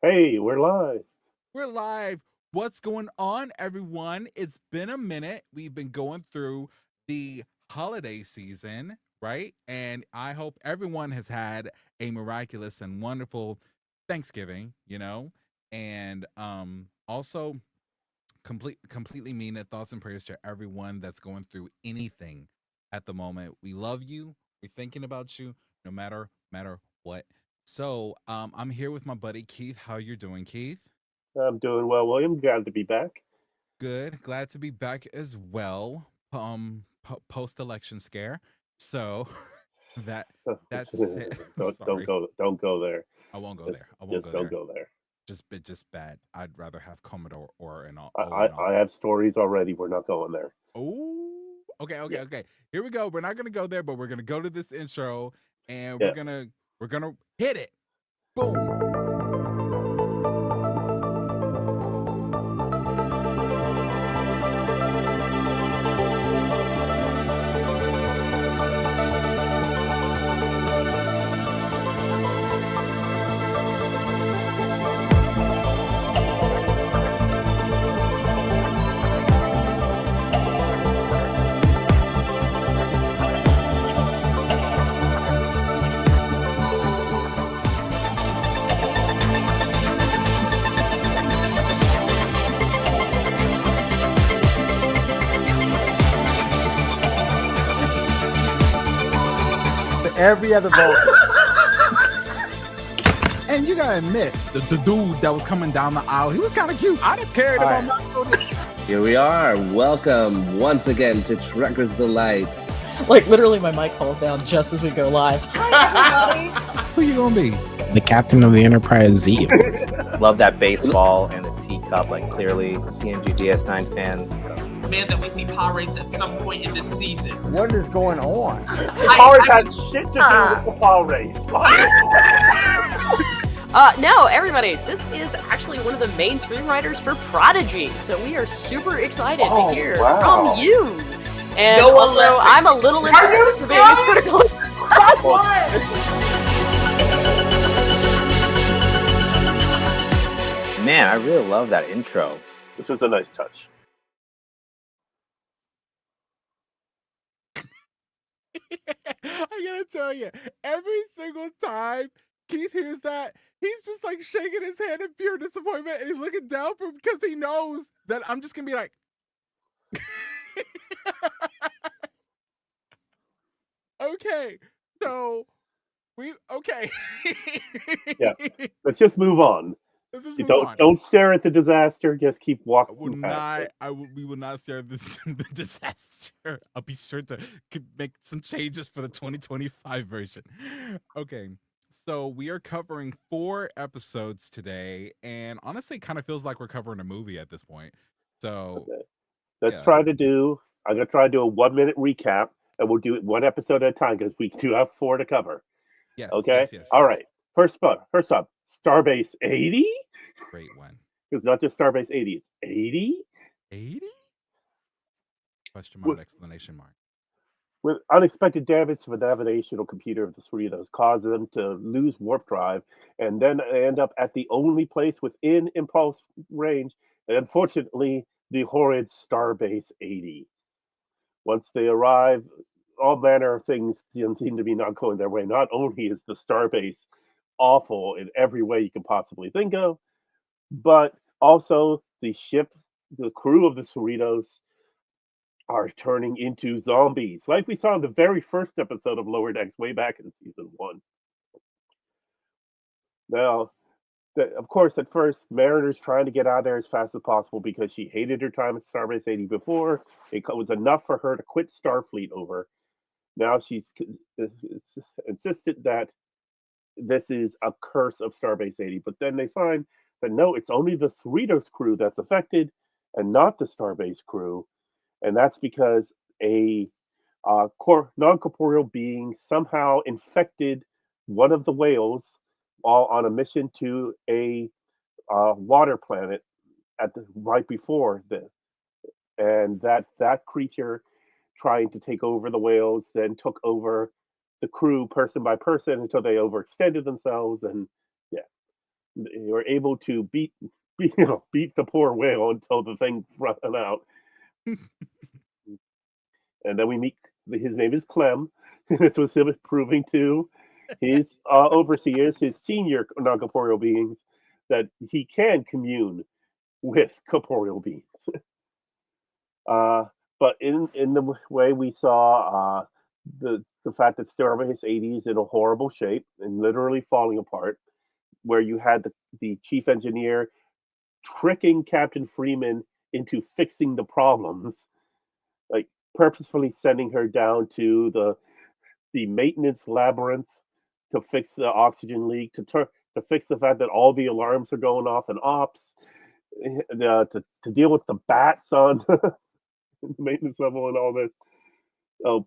Hey, we're live. We're live. What's going on, everyone? It's been a minute. We've been going through the holiday season, right? And I hope everyone has had a miraculous and wonderful Thanksgiving, and also completely mean it. Thoughts and prayers to everyone that's going through anything at the moment. We love you. We're thinking about you, no matter what. So, I'm here with my buddy Keith. How you doing, Keith? I'm doing well, William. Glad to be back. Good. Glad to be back as well. Post election scare. So that that's it. Don't Sorry. go there. I won't go Just there. I won't just go don't there. go there. Just bad. I'd rather have Commodore or an I, O in I office. have stories already. We're not going there. Oh, okay, okay, Yeah, okay. Here we go. We're not gonna go there, but we're gonna go to this intro and we're yeah. gonna we're gonna hit it. Boom. Every other vote. And you gotta admit, the dude that was coming down the aisle, he was kind of cute. I'd have carried him on my Here we are. Welcome once again to Trekkers Delight. Like literally, my mic falls down just as we go live. Hi, everybody. Who you gonna be? The captain of the Enterprise Z. Love that baseball and the teacup. Like clearly, TNG DS9 fans. Demand that we see power rates at some point in this season. What is going on? Power has shit to do with the fall race. No, everybody, this is actually one of the main screenwriters for Prodigy, so we are super excited to hear from you. And No one also, listen. I'm a little embarrassed for being as critical. Man, I really love that intro. This was a nice touch. I gotta tell you, every single time Keith hears that, he's just like shaking his head in pure disappointment and he's looking down from because he knows that I'm just gonna be like, okay, so okay. Yeah. Let's just move on. Let's just You move on. don't stare at the disaster. Just keep walking past it. We will not share this the disaster. I'll be sure to make some changes for the 2025 version. Okay. So we are covering 4 episodes today, and honestly, it kind of feels like we're covering a movie at this point. So Okay. yeah. I'm gonna try to do a 1 minute recap, and we'll do it one episode at a time because we do have 4 to cover. Yes. Okay. Yes. All right. First up, Starbase 80. Great one. It's not just Starbase 80. It's 80 80? Question mark, exclamation mark. with unexpected damage to the navigational computer of the Cerritos causes them to lose warp drive and then end up at the only place within impulse range. And unfortunately, the horrid Starbase 80. Once they arrive, all manner of things seem to be not going their way. Not only is the Starbase awful in every way you can possibly think of, but also the ship, the crew of the Cerritos are turning into zombies, like we saw in the very first episode of Lower Decks way back in season 1. Now, of course, at first, Mariner's trying to get out of there as fast as possible because she hated her time at Starbase 80 before. It was enough for her to quit Starfleet over. Now she's insisted that this is a curse of Starbase 80, but then they find that no, it's only the Cerritos crew that's affected and not the Starbase crew. And that's because a non corporeal being somehow infected one of the whales while on a mission to a water planet right before this. And that creature trying to take over the whales then took over the crew person by person until they overextended themselves. And yeah, they were able to beat the poor whale until the thing ran out. And then we meet his name is Clem. This was him proving to his overseers, his senior non-corporeal beings, that he can commune with corporeal beings. But in the way we saw the fact that Starbase 80 is in a horrible shape and literally falling apart, where you had the chief engineer tricking Captain Freeman into fixing the problems, like purposefully sending her down to the maintenance labyrinth to fix the oxygen leak, to fix the fact that all the alarms are going off in ops, to deal with the bats on the maintenance level and all this.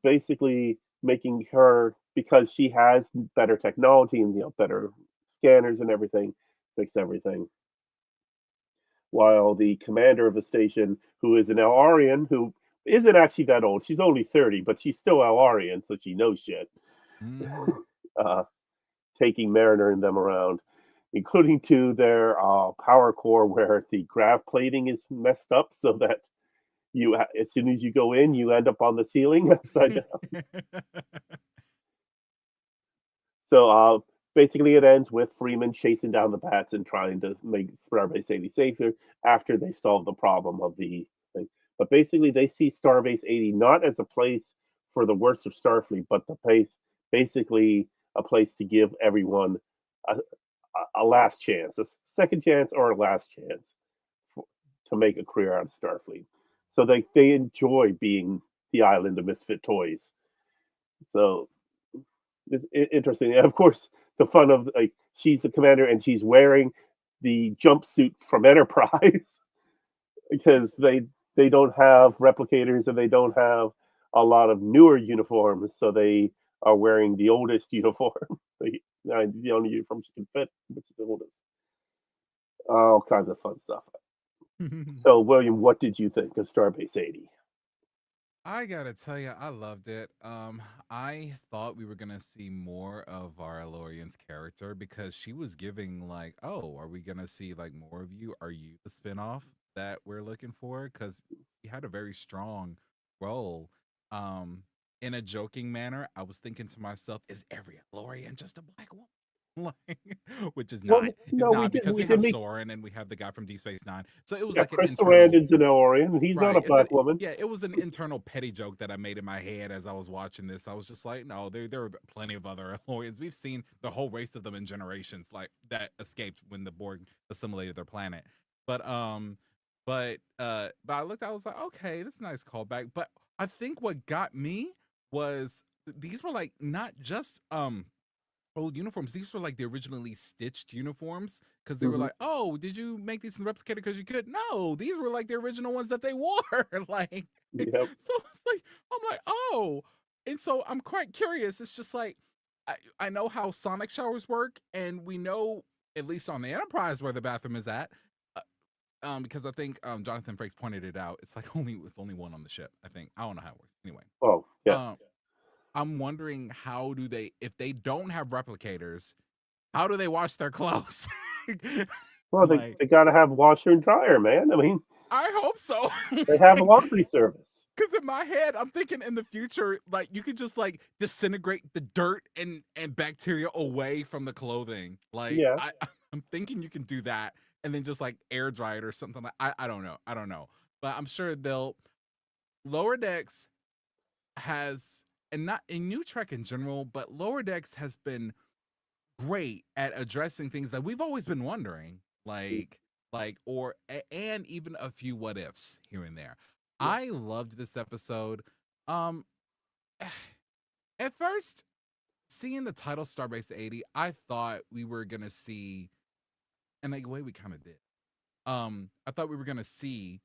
Basically making her, because she has better technology and better scanners and everything, fix everything. While the commander of the station, who is an Elarian, who isn't actually that old, she's only 30, but she's still Elarian, so she knows shit. Taking Mariner and them around, including to their power core, where the grav plating is messed up, so that as soon as you go in, you end up on the ceiling upside down. So basically, it ends with Freeman chasing down the bats and trying to make Starbase 80 safer after they solve the problem of the thing. But basically, they see Starbase 80 not as a place for the worst of Starfleet, but the place, basically a place to give everyone a last chance, a second chance or a last chance to make a career out of Starfleet. So they enjoy being the island of misfit toys. So interesting. And of course, the fun of, like, she's the commander and she's wearing the jumpsuit from Enterprise because they don't have replicators and they don't have a lot of newer uniforms, so they are wearing the oldest uniform. The only uniform she can fit, which is the oldest. All kinds of fun stuff. So, William, what did you think of Starbase 80? I gotta tell you, I loved it. I thought we were gonna see more of our Elorian's character because she was giving like, oh, are we gonna see like more of you? Are you the spinoff that we're looking for? Because he had a very strong role. In a joking manner, I was thinking to myself, is every Elorian just a black woman? Like, which is Well, not. It's no, not because we have make, Soren and we have the guy from Deep Space Nine. So it was yeah, like an Chris internal. Sarandon's an Elorian, and he's not a Right. black woman. Yeah, it was an internal petty joke that I made in my head as I was watching this. I was just like, no, there are plenty of other Elorians. We've seen the whole race of them in generations, like that escaped when the Borg assimilated their planet. But I looked, I was like, okay, that's a nice callback. But I think what got me was these were like not just old uniforms. These were like the originally stitched uniforms because they were like, oh, did you make these in the replicator because you could? No, these were like the original ones that they wore. Like, Yep. so it's like, I'm like, oh. And so I'm quite curious. It's just like, I know how sonic showers work, and we know, at least on the Enterprise, where the bathroom is at. Because I think Jonathan Frakes pointed it out. It's like it's only one on the ship, I think. I don't know how it works. Anyway. Oh, yeah. I'm wondering if they don't have replicators, how do they wash their clothes? Well, like, they got to have washer and dryer, man. I mean, I hope so. they have a laundry service. Because in my head, I'm thinking in the future, like you could just like disintegrate the dirt and bacteria away from the clothing. Like, Yeah. I'm thinking you can do that and then just like air dry it or something. Like I don't know. But I'm sure Lower Decks has, and not in New Trek in general, but Lower Decks has been great at addressing things that we've always been wondering, and even a few what ifs here and there. Yeah. I loved this episode. At first, seeing the title Starbase 80, I thought we were gonna see, and like the way we kind of did. I thought we were gonna see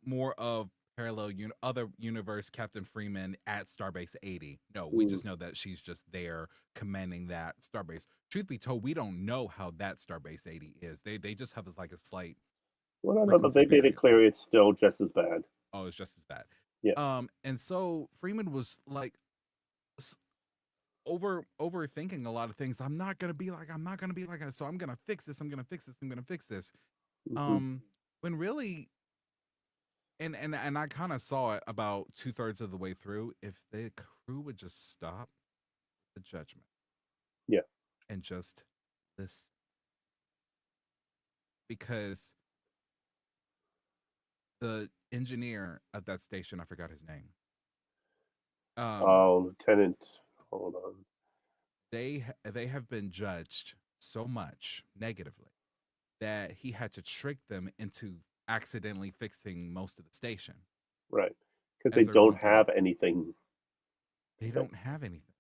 more of parallel other universe Captain Freeman at Starbase 80. No, we just know that she's just there commanding that Starbase. Truth be told, we don't know how that Starbase 80 is. They just have like a slight. Well, no, they made it clear it's still just as bad. Oh, it's just as bad. Yeah. And so Freeman was like, overthinking a lot of things. I'm not gonna be like that. So I'm gonna fix this. I'm gonna fix this. I'm gonna fix this. Mhm. When really, and I kind of saw it about 2/3 of the way through. If the crew would just stop the judgment, Yeah. and just listen, because the engineer of that station, I forgot his name. Lieutenant, hold on. They have been judged so much negatively that he had to trick them into accidentally fixing most of the station Right. Because as they they're don't going through have it. anything They to don't fix. have anything,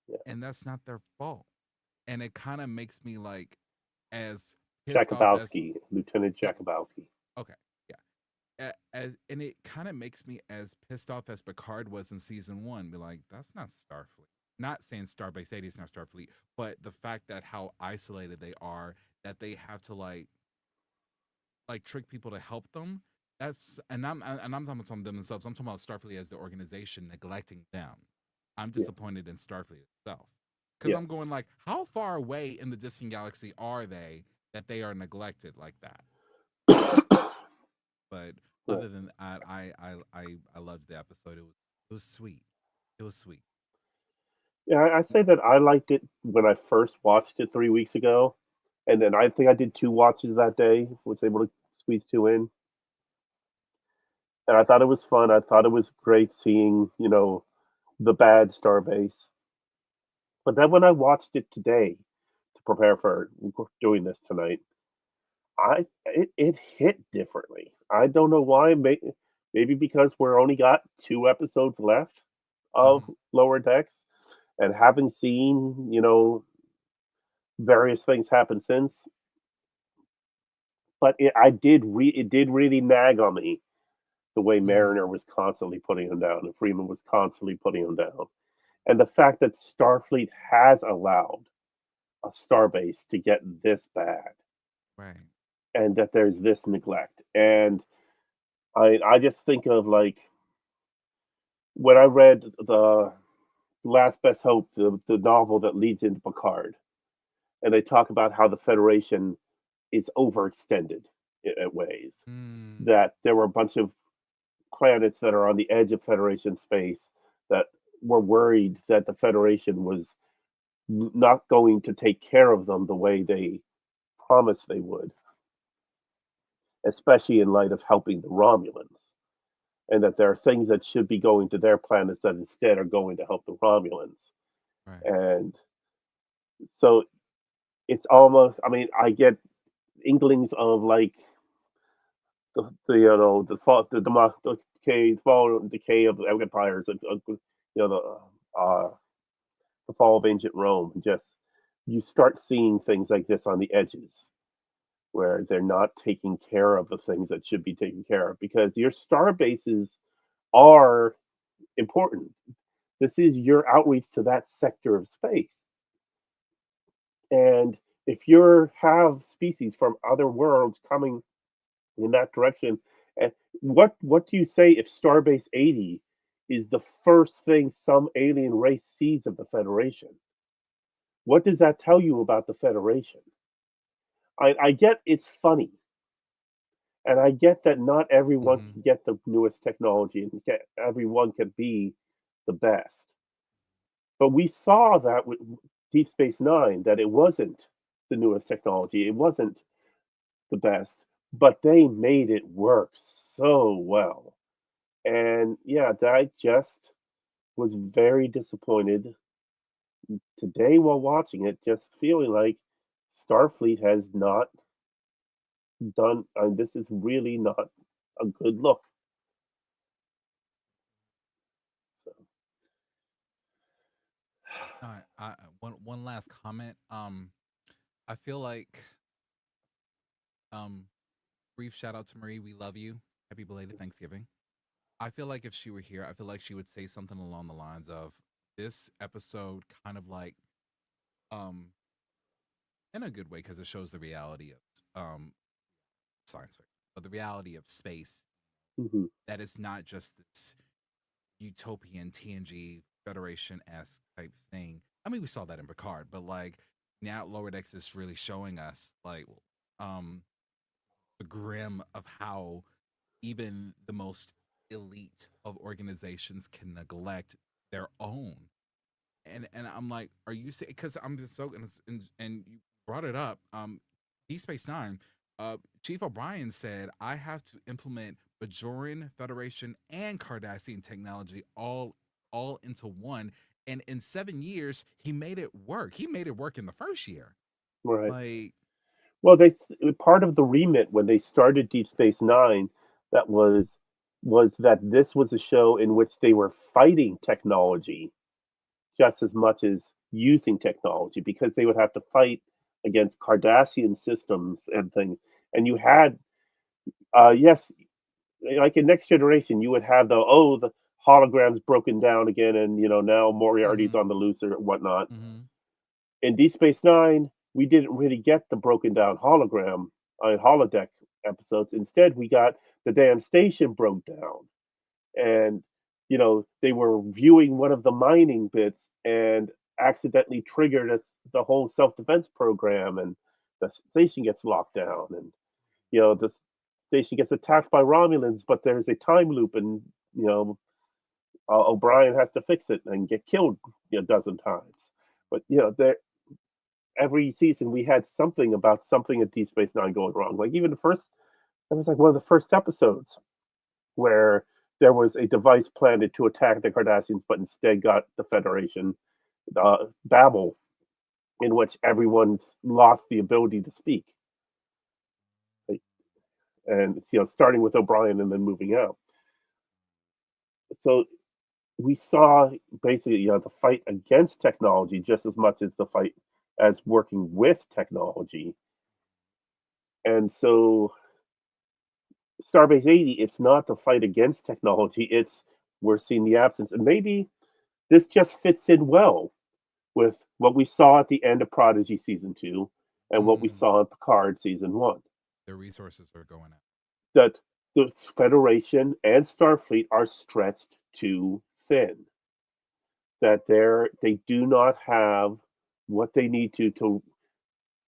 Yeah. and that's not their fault. And it kind of makes me like, as pissed off as Jakubowski, Lieutenant yeah, Jakubowski. okay, yeah. As and it kind of makes me as pissed off as Picard was in season 1. Be like, that's not Starfleet. Not saying Starbase 80 is not Starfleet, but the fact that how isolated they are, that they have to like trick people to help them. That's and I'm talking about them themselves. I'm talking about Starfleet as the organization neglecting them. I'm Yeah. disappointed in Starfleet itself, because I'm Yes. going like, how far away in the distant galaxy are they that they are neglected like that? But Right. other than that, I loved the episode. It was sweet. It was sweet. Yeah, I say that I liked it when I first watched it 3 weeks ago, and then I think I did 2 watches that day, was able to squeeze 2 in, and I thought it was fun. I thought it was great seeing, the bad Starbase. But then when I watched it today to prepare for doing this tonight, it hit differently. I don't know why. Maybe because we're only got 2 episodes left of Hmm. Lower Decks, and haven't seen, various things happen since. But it did really nag on me the way Hmm. Mariner was constantly putting him down and Freeman was constantly putting him down, and the fact that Starfleet has allowed a starbase to get this bad, Right. and that there's this neglect. And I just think of, like, when I read the Last Best Hope, the novel that leads into Picard, and they talk about how the Federation is overextended in ways. Mm, That there were a bunch of planets that are on the edge of Federation space that were worried that the Federation was not going to take care of them the way they promised they would, especially in light of helping the Romulans, and that there are things that should be going to their planets that instead are going to help the Romulans. right. And so it's almost, I mean, I get inklings of, like, the fall, the decay, fall and decay of the empires, uh, the fall of ancient Rome. Just, you start seeing things like this on the edges where they're not taking care of the things that should be taken care of, because your star bases are important. This is your outreach to that sector of space. And if you have species from other worlds coming in that direction, and what do you say if Starbase 80 is the first thing some alien race sees of the Federation? What does that tell you about the Federation? I get it's funny, and I get that not everyone Hmm. can get the newest technology and everyone can be the best. But we saw that with Deep Space Nine, that it wasn't the newest technology, it wasn't the best, but they made it work so well. And yeah, I just was very disappointed today while watching it, just feeling like Starfleet has not done, this is really not a good look. So, One last comment. I feel like, um, brief shout out to Marie. We love you. Happy belated Thanksgiving. I feel like if she were here, I feel like she would say something along the lines of, this episode kind of like, um, in a good way, because it shows the reality of science fiction, but the reality of space, mhm. that it's not just this utopian TNG Federation esque type thing. I mean, we saw that in Picard, but like now Lower Decks is really showing us like um the grim of how even the most elite of organizations can neglect their own. And I'm like, are you saying? Because I'm just so and you brought it up. Deep Space Nine. Chief O'Brien said, I have to implement Bajoran Federation and Cardassian technology all into one. And in 7 years, he made it work. He made it work in the first year. Right. Like, Well, part of the remit when they started Deep Space Nine, that was that this was a show in which they were fighting technology just as much as using technology, because they would have to fight against Cardassian systems and things. And you had, yes, like in Next Generation, you would have the holograms broken down again, and now Moriarty's mhm, on the loose or whatnot. mhm. In Deep Space Nine, we didn't really get the broken down holodeck episodes. Instead, we got the damn station broke down, and they were viewing one of the mining bits and accidentally triggered the whole self defense program, and the station gets locked down, and the station gets attacked by Romulans, but there's a time loop, and you know O'Brien has to fix it and get killed a dozen times. But there every season we had something about something at Deep Space Nine going wrong. Like even that was like one of the first episodes where there was a device planted to attack the Cardassians, but instead got the Federation, Babel, in which everyone lost the ability to speak. Like, and starting with O'Brien and then moving out. So we saw basically the fight against technology just as much as the fight as working with technology. And so Starbase 80, it's not the fight against technology, it's we're seeing the absence. And maybe this just fits in well with what we saw at the end of Prodigy season 2 and what we saw in Picard season 1. Their resources are going out. That the Federation and Starfleet are stretched too thin. That they do not have what they need to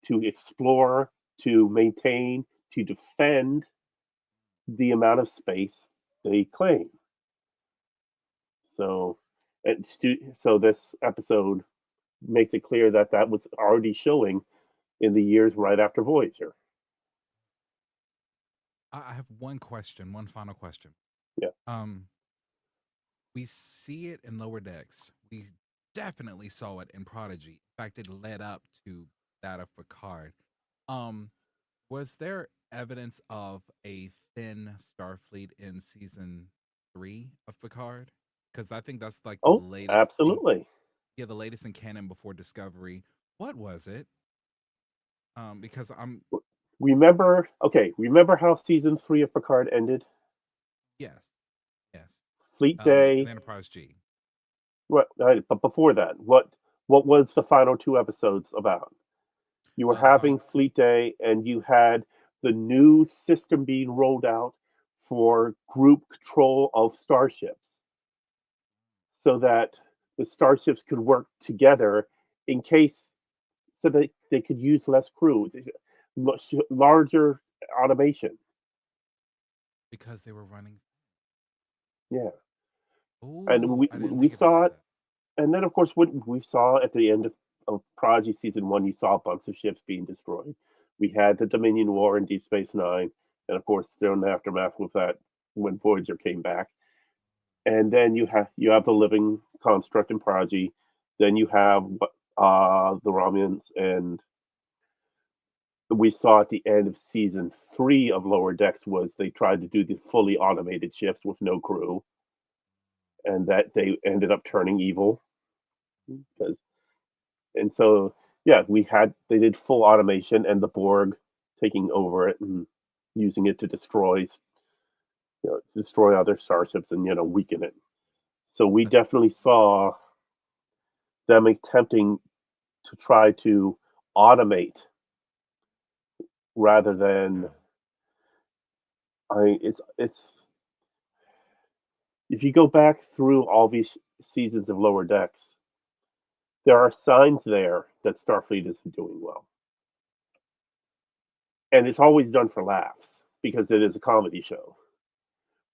explore, to maintain, to defend the amount of space they claim. So, so this episode makes it clear that that was already showing in the years right after Voyager. I have one final question. Yeah. We see it in Lower Decks. We definitely saw it in Prodigy. In fact, it led up to that of Picard. Was there evidence of a thin Starfleet in season 3 of Picard? Because I think that's like the Oh, latest. absolutely. The latest in canon before Discovery. What was it? Because I'm Remember how season 3 of Picard ended? yes. Fleet Day. Enterprise G. But before that, what was the final 2 episodes about? You were having Fleet Day, and you had the new system being rolled out for group control of starships, so that the starships could work together in case, so that they could use less crew, much larger automation. Because they were running. Yeah. Ooh, And we saw it, and then of course what we saw at the end of Prodigy season 1, you saw a bunch of ships being destroyed. We had the Dominion War in Deep Space Nine, and of course during the aftermath with that when Voyager came back. And then you have the living construct in Prodigy. Then you have the Romulans, and we saw at the end of season 3 of Lower Decks was they tried to do the fully automated ships with no crew, and that they ended up turning evil. And so they did full automation, and the Borg taking over it and using it to destroy other starships and weaken it. So we definitely saw them attempting to try to automate rather than. It's if you go back through all these seasons of Lower Decks, there are signs there that Starfleet isn't doing well. And it's always done for laughs because it is a comedy show.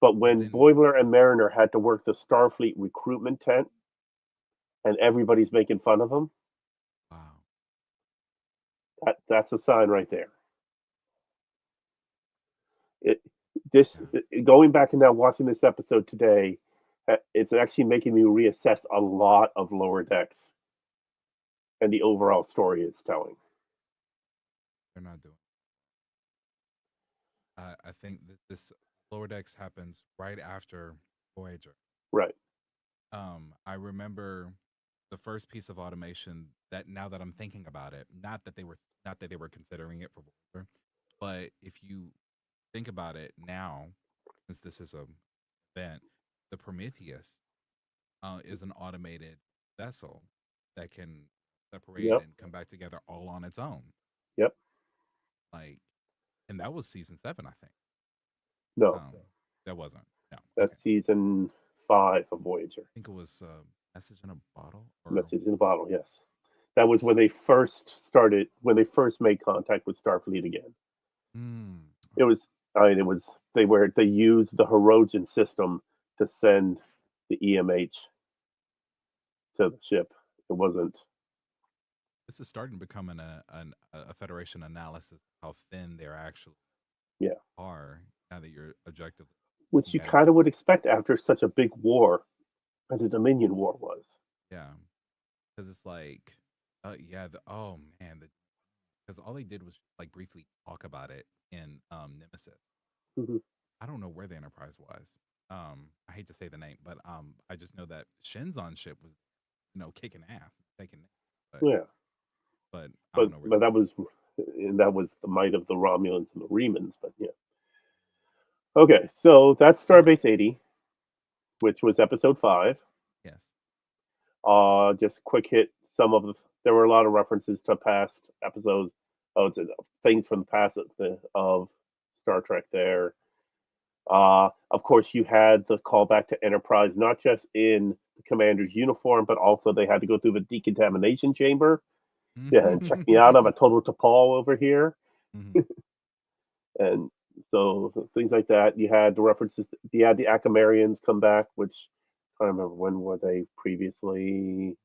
But when then- Boimler and Mariner had to work the Starfleet recruitment tent and everybody's making fun of them, Wow. that's a sign right there. Going back and now watching this episode today, it's actually making me reassess a lot of Lower Decks and the overall story it's telling. They're not doing. I think that this Lower Decks happens right after Voyager. Right. I remember the first piece of automation that, now that I'm thinking about it, not that they were considering it for Voyager, but if you think about it now, since this is a event, the Prometheus is an automated vessel that can separate Yep. and come back together all on its own. Yep. Like, and that was season 7, I think. No, That wasn't. No, that's season 5 of Voyager. I think it was Message in a Bottle. Message in a Bottle, yes. That was when they first made contact with Starfleet again. It was, they used the Hirogen system to send the EMH to the ship. It wasn't. This is starting to become a Federation analysis how thin they're actually are, now that you're objectively. Which you kind of would expect after such a big war as the Dominion War was. Yeah, because it's like, because all they did was like briefly talk about it in Nemesis. Mm-hmm. I don't know where the Enterprise was. I hate to say the name, but I just know that Shinzon ship was, kicking ass, taking. But I don't know where. But that was the might of the Romulans and the Remans. But yeah. Okay, so that's Starbase 80, which was episode 5. Yes. Just quick hit there were a lot of references to past episodes, things from the past of Star Trek there. Of course, you had the callback to Enterprise, not just in the commander's uniform, but also they had to go through the decontamination chamber. Yeah, and check me out, I'm a total T'Pol over here. Mm-hmm. And so things like that. You had the references. You had the Akamarians come back, which I don't remember when were they previously.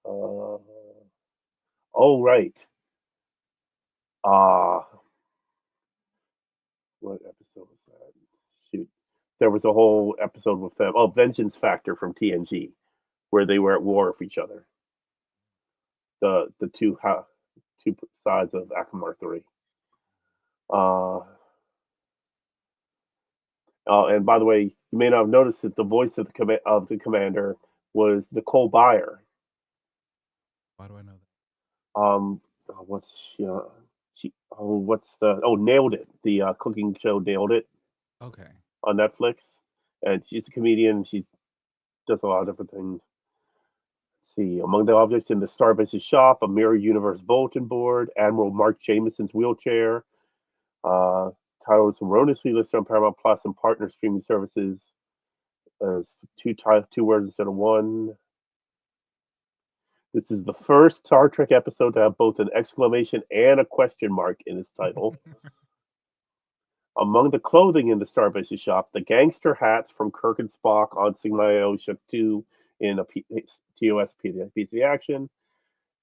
Oh right. What episode was that? Shoot, there was a whole episode with them. Oh, Vengeance Factor from TNG, where they were at war with each other. The two sides of Akamar 3. And by the way, you may not have noticed that the voice of the commander was Nicole Byer. Why do I know that? Nailed It. The cooking show Nailed It. Okay. On Netflix, and she's a comedian. She does a lot of different things. Let's see, among the objects in the Starbase's shop, a Mirror Universe bulletin board, Admiral Mark Jameson's wheelchair. Titles erroneously listed on Paramount Plus and partner streaming services as two words instead of one. This is the first Star Trek episode to have both an exclamation and a question mark in its title. Among the clothing in the Starbase's shop, the gangster hats from Kirk and Spock on Sigma Osha 2 in a TOS piece of action,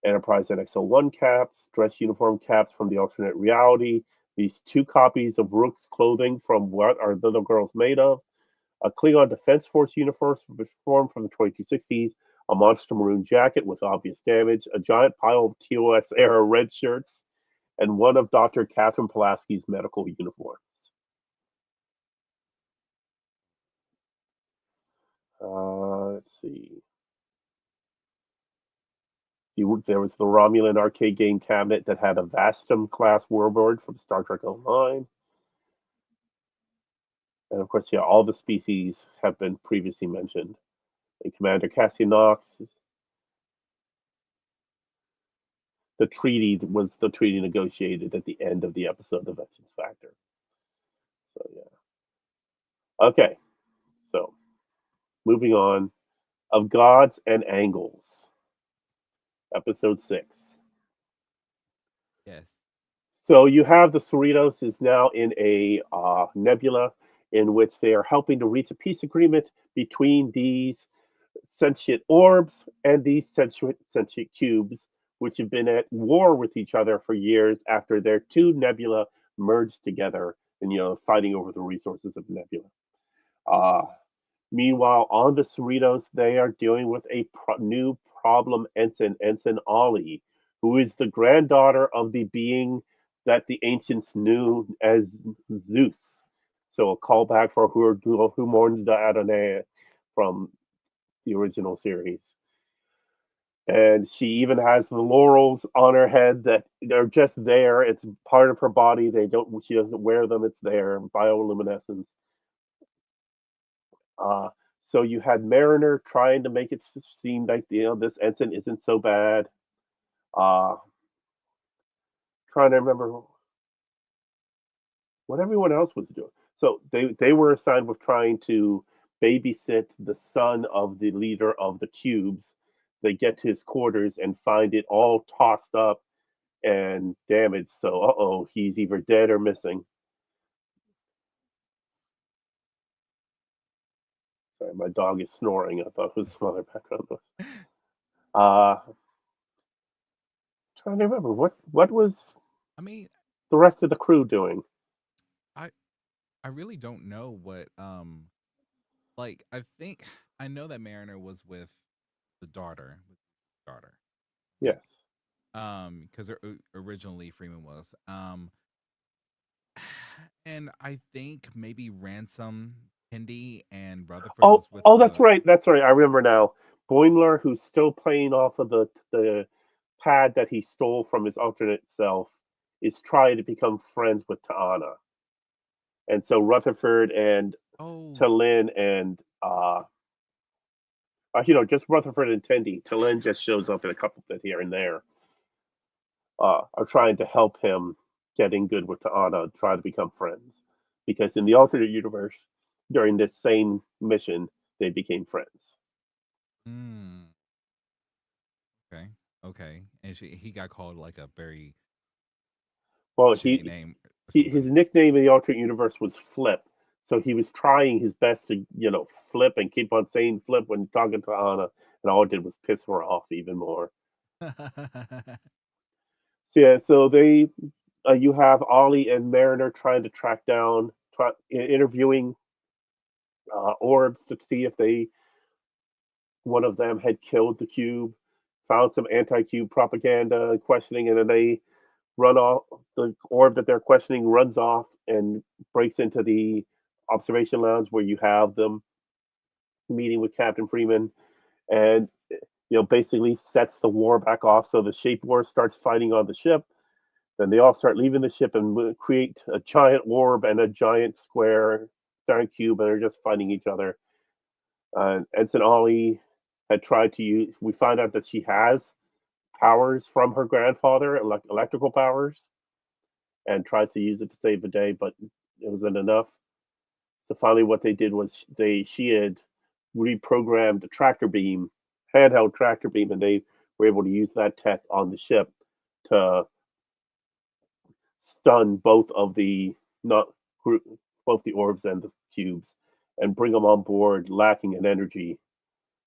Enterprise NX-01 caps, dress uniform caps from the alternate reality, these 2 copies of Rook's clothing from What Are Little Girls Made Of, a Klingon Defense Force uniform from the 2260s, a monster maroon jacket with obvious damage, a giant pile of TOS era red shirts, and one of Dr. Catherine Pulaski's medical uniforms. Let's see. There was the Romulan arcade game cabinet that had a Vastum class warlord from Star Trek Online. And of course, all the species have been previously mentioned. And Commander Cassian Knox. The treaty was the treaty negotiated at the end of the episode of Vengeance Factor. So yeah. Okay. So moving on. Of Gods and Angles. episode 6. Yes. So you have the Cerritos is now in a nebula in which they are helping to reach a peace agreement between these sentient orbs and these sentient cubes, which have been at war with each other for years after their two nebula merged together and fighting over the resources of nebula. Uh, Meanwhile, on the Cerritos, they are dealing with a new problem ensign, Ensign Ollie, who is the granddaughter of the being that the ancients knew as Zeus. So a callback for who mourned the Adonai from the original series. And she even has the laurels on her head that they're just there. It's part of her body. She doesn't wear them. It's there, bioluminescence. So you had Mariner trying to make it seem like this ensign isn't so bad. Trying to remember what everyone else was doing. So they were assigned with trying to babysit the son of the leader of the cubes. They get to his quarters and find it all tossed up and damaged. So he's either dead or missing. Sorry, my dog is snoring. I thought it was some other background noise. Trying to remember what was I mean, the rest of the crew doing. I really don't know what like I think I know that Mariner was with the daughter. Yes. Because originally Freeman was. And I think maybe Ransom, Tindy, and Rutherford was with That's right. That's right. I remember now. Boimler, who's still playing off of the pad that he stole from his alternate self, is trying to become friends with T'Ana. And so Rutherford and T'Lyn and just Rutherford and Tendi. T'Lyn just shows up in a couple bit here and there. Are trying to help him getting good with T'Ana, try to become friends. Because in the alternate universe, during this same mission, they became friends. Okay. And he got called like a very name. His nickname in the alternate universe was Flip. So he was trying his best to, flip and keep on saying flip when talking to Anna, and all it did was piss her off even more. So they, you have Ollie and Mariner trying to track down, interviewing orbs to see if one of them had killed the cube, found some anti-cube propaganda questioning, and then they run off. The orb that they're questioning runs off and breaks into the observation lounge where you have them meeting with Captain Freeman, and basically sets the war back off. So the Shape War starts fighting on the ship. Then they all start leaving the ship and create a giant orb and a giant cube, and they're just fighting each other. Ensign Ollie had tried to use. We find out that she has powers from her grandfather, electrical powers, and tries to use it to save the day, but it wasn't enough. So finally, what they did was she had reprogrammed a tractor beam, handheld tractor beam, and they were able to use that tech on the ship to stun both the orbs and the cubes, and bring them on board, lacking in energy.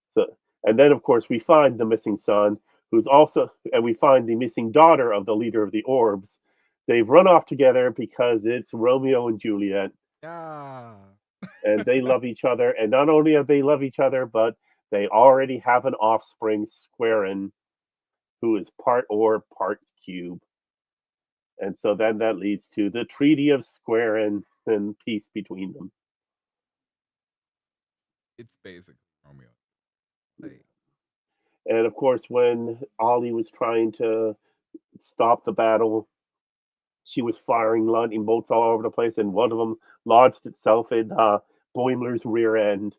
So, and then of course we find the missing son, and we find the missing daughter of the leader of the orbs. They've run off together because it's Romeo and Juliet. And they love each other. And not only do they love each other, but they already have an offspring, Squarin, who is part orb, part cube. And so then that leads to the Treaty of Squarin and peace between them. It's basically Romeo. And of course, when Ollie was trying to stop the battle, she was firing lightning bolts all over the place, and one of them lodged itself in Boimler's rear end,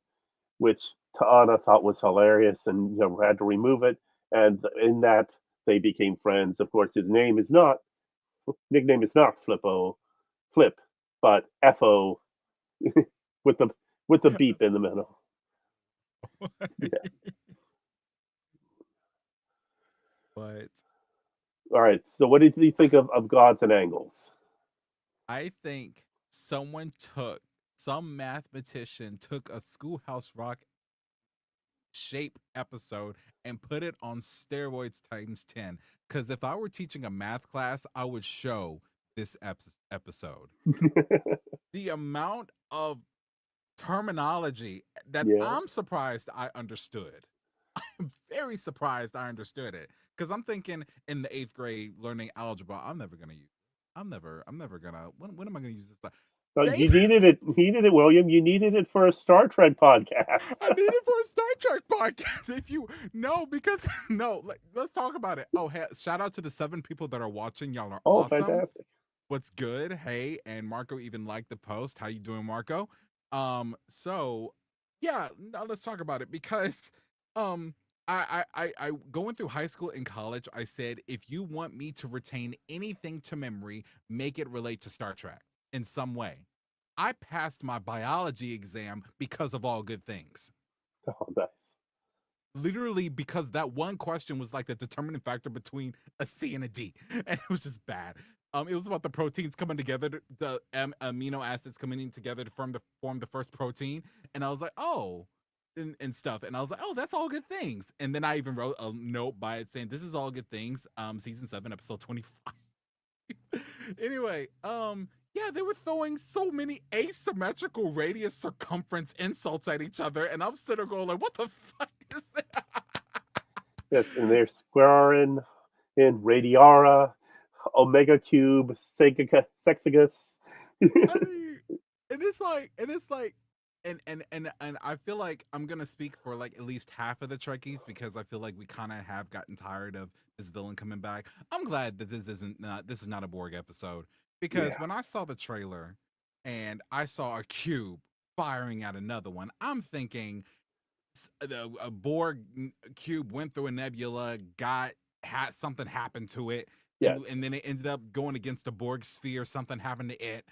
which T'Ana thought was hilarious, and had to remove it. And in that, they became friends. Of course, his nickname is not Flip, but Fo, with the beep in the middle. Yeah. But All right. So, what did you think of Gods and Angles? I think some mathematician took a Schoolhouse Rock shape episode and put it on steroids times 10. Because if I were teaching a math class, I would show this episode. The amount of terminology that Yeah. I'm surprised I understood. I'm very surprised I understood it. Because I'm thinking in the 8th grade learning algebra, I'm never gonna gonna when am I gonna use this stuff? So They you needed it, William. You needed it for a Star Trek podcast. I need it for a Star Trek podcast. If you no, because no, let's talk about it. Oh, hey, shout out to the 7 people that are watching. Y'all are Oh, awesome. fantastic. What's good? Hey, and Marco even liked the post. How you doing, Marco? So yeah, now let's talk about it because I going through high school and college, I said if you want me to retain anything to memory, make it relate to Star Trek in some way. I passed my biology exam because of All Good Things. Oh, nice. Literally because that one question was like the determining factor between a C and a D, and it was just bad. It was about the proteins coming together, the amino acids coming together to form the first protein, and I was like, oh, and stuff, and I was like, oh, that's All Good Things, and then I even wrote a note by it saying this is All Good Things, season 7, episode 25. Anyway, yeah, they were throwing so many asymmetrical radius circumference insults at each other, and I'm sitting there going like, what the fuck is that? Yes, and they're squaring in Radiara, Omega Cube, Sexagus. I mean, and it's like, and I feel like I'm gonna speak for like at least half of the Trekkies because I feel like we kind of have gotten tired of this villain coming back. I'm glad that this is not a Borg episode because Yeah. when I saw the trailer and I saw a cube firing at another one, I'm thinking a Borg cube went through a nebula, had something happen to it, Yes. and then it ended up going against a Borg sphere. Something happened to it.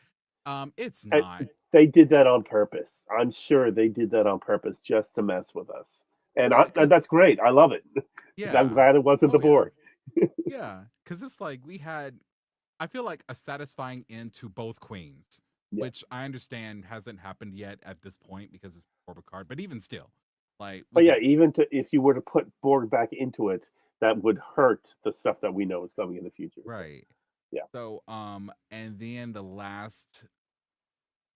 It's And not. they did that on purpose. I'm sure they did that on purpose just to mess with us. And, Yeah, and that's great. I love it. yeah. I'm glad it wasn't the Oh, yeah. Borg. Yeah, because it's like I feel like a satisfying end to both queens, Yeah. which I understand hasn't happened yet at this point because it's Borg card, but even still, like, But yeah, even if you were to put Borg back into it, that would hurt the stuff that we know is coming in the future. right. Yeah. So, and then the last,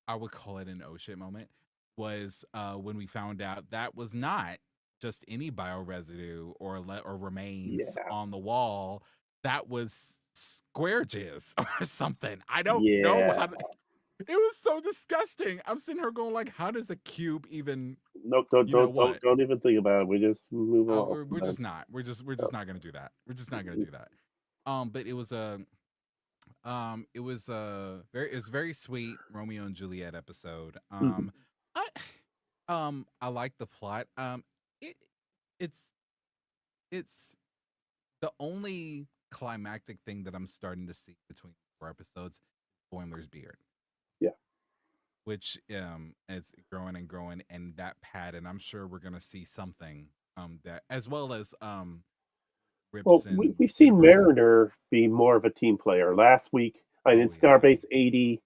I would call it an oh shit moment, was when we found out that was not just any bioresidue or remains Yeah. on the wall. That was square jizz or something. I don't know Yeah. how it was so disgusting. I'm sitting here going like, how does a cube even No, You know what? don't even think about it. We just move along. we're just not. We're just not gonna do that. We're just not gonna do that. But it was it was very sweet Romeo and Juliet episode. I I like the plot. It it's it's the only climactic thing that I'm starting to see between 4 episodes, Boimler's beard. Yeah. Which is growing and growing, and that pad, and I'm sure we're gonna see something that as well as Rips Well, and we've seen Universe. Mariner be more of a team player. Last week, in Oh, yeah. Starbase 80,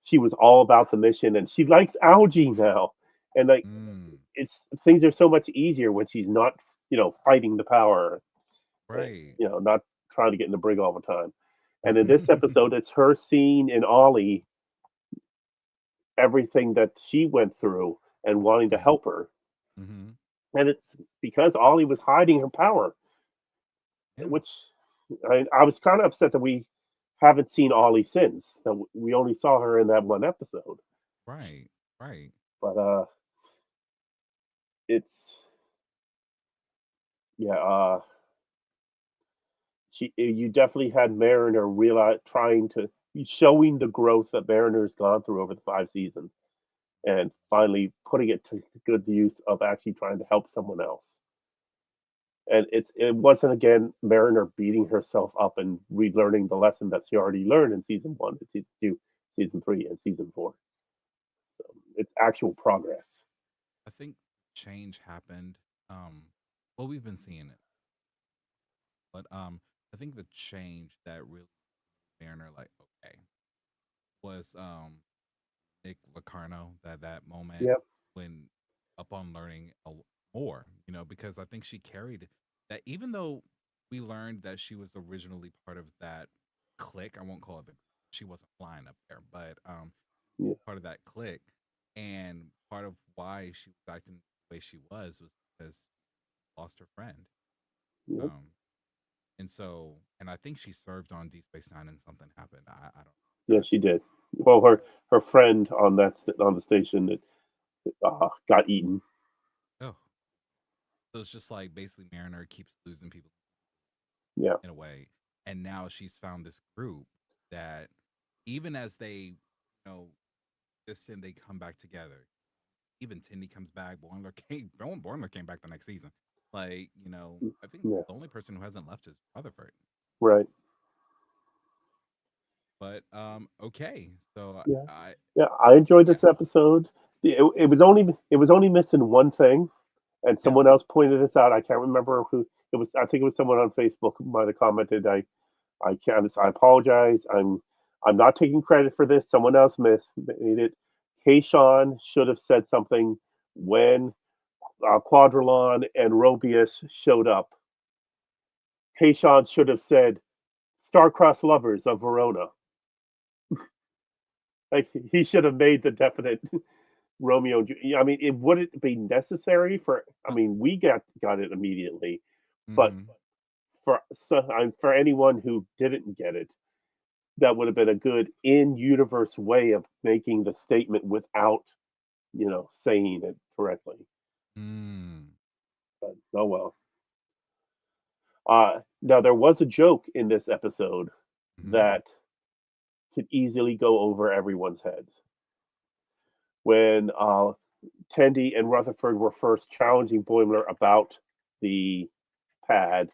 she was all about the mission, and she likes algae now. And like, things are so much easier when she's not, fighting the power, Right. not trying to get in the brig all the time. And in this episode, it's her seeing in Ollie everything that she went through and wanting to help her. Mm-hmm. And it's because Ollie was hiding her power, which I was kind of upset that we haven't seen Ollie since. That we only saw her in that one episode. Right. But it's you definitely had Mariner showing the growth that Mariner's gone through over the 5 seasons, and finally putting it to good use of actually trying to help someone else. And it wasn't again Mariner beating herself up and relearning the lesson that she already learned in season 1, and season 2, season 3, and season 4. So it's actual progress. I think change happened. Well, we've been seeing it, But I think the change that really Mariner like okay was Nick Locarno that moment Yep. when upon learning more, because I think she carried that even though we learned that she was originally part of that clique. I won't call it she wasn't flying up there, but Yeah. part of that clique, and part of why she was acting the way she was because she lost her friend. Yep. And I think she served on D Space Nine and something happened. I don't. Yeah, she did. Well, her friend on on the station that got eaten. Oh, so it's just like basically Mariner keeps losing people. Yeah. In a way, and now she's found this group that even as they, distant, they come back together. Even Tindy comes back. Boimler came back the next season. Like, I think Yeah. the only person who hasn't left is Rutherford. Right. But okay, so Yeah. I enjoyed this episode. It was only missing one thing, and someone else pointed this out. I can't remember who it was. I think it was someone on Facebook who might have commented. I can't. I apologize. I'm not taking credit for this. Someone else made it. Kayshawn should have said something when Quadrilon and Robius showed up. Kayshawn should have said, "Star-crossed lovers of Verona." Like he should have made the definite Romeo. I mean, it wouldn't be necessary for. I mean, we got it immediately, but for anyone who didn't get it, that would have been a good in-universe way of making the statement without, saying it correctly. But oh well. Now there was a joke in this episode that could easily go over everyone's heads. When Tendi and Rutherford were first challenging Boimler about the pad,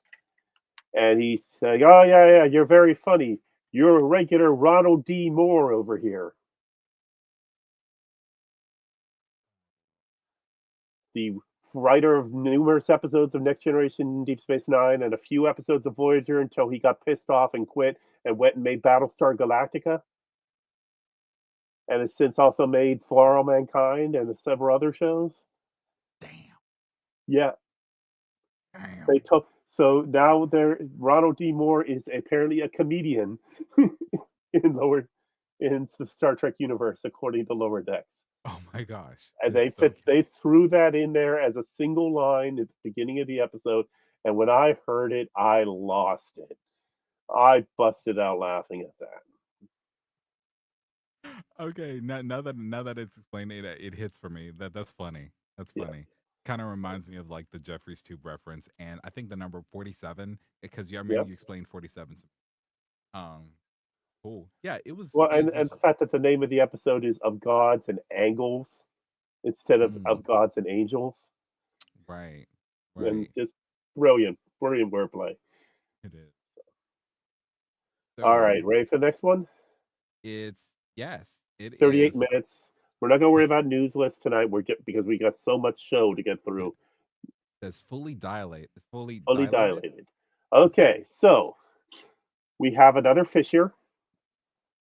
and he's saying, "Oh yeah, you're very funny. You're a regular Ronald D. Moore over here." The writer of numerous episodes of Next Generation, Deep Space Nine, and a few episodes of Voyager until he got pissed off and quit and went and made Battlestar Galactica, and has since also made For All Mankind and several other shows. Damn. Yeah. Damn. They took so now Ronald D. Moore is apparently a comedian in the Star Trek universe, according to Lower Decks. Oh my gosh. And they threw that in there as a single line at the beginning of the episode, and when I heard it, I lost it. I busted out laughing at that. Okay, now that it's explained, it hits for me. That's funny. That's funny. Kind of reminds me of like the Jeffries Tube reference, and I think the number 47 because I remember you explained 47. Cool. Yeah, it was. Well, and the fact that the name of the episode is Of Gods and Angles instead of Gods and Angels. Right. And just brilliant wordplay. It is. So, all right, ready for the next one? It 38 minutes. We're not going to worry about news lists tonight. Because we got so much show to get through. That's fully dilated. Fully dilated. Okay, so we have another fissure.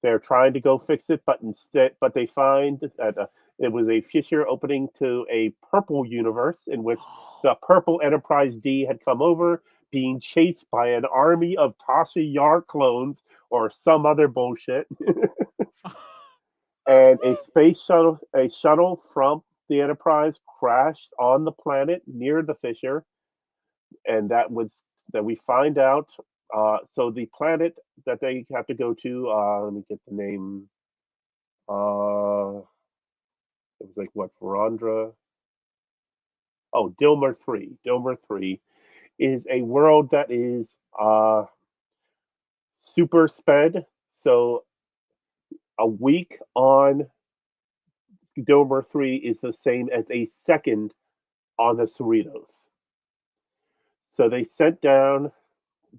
They're trying to go fix it, but they find that it was a fissure opening to a purple universe in which the purple Enterprise D had come over, being chased by an army of Tasha Yar clones or some other bullshit. And a shuttle from the Enterprise crashed on the planet near the fissure, and that we find out. So the planet that they have to go to, let me get the name. It was like what, Verandra? Oh, Dilmer 3. Dilmer 3 is a world that is super sped. So a week on Dilmer 3 is the same as a second on the Cerritos. So they sent down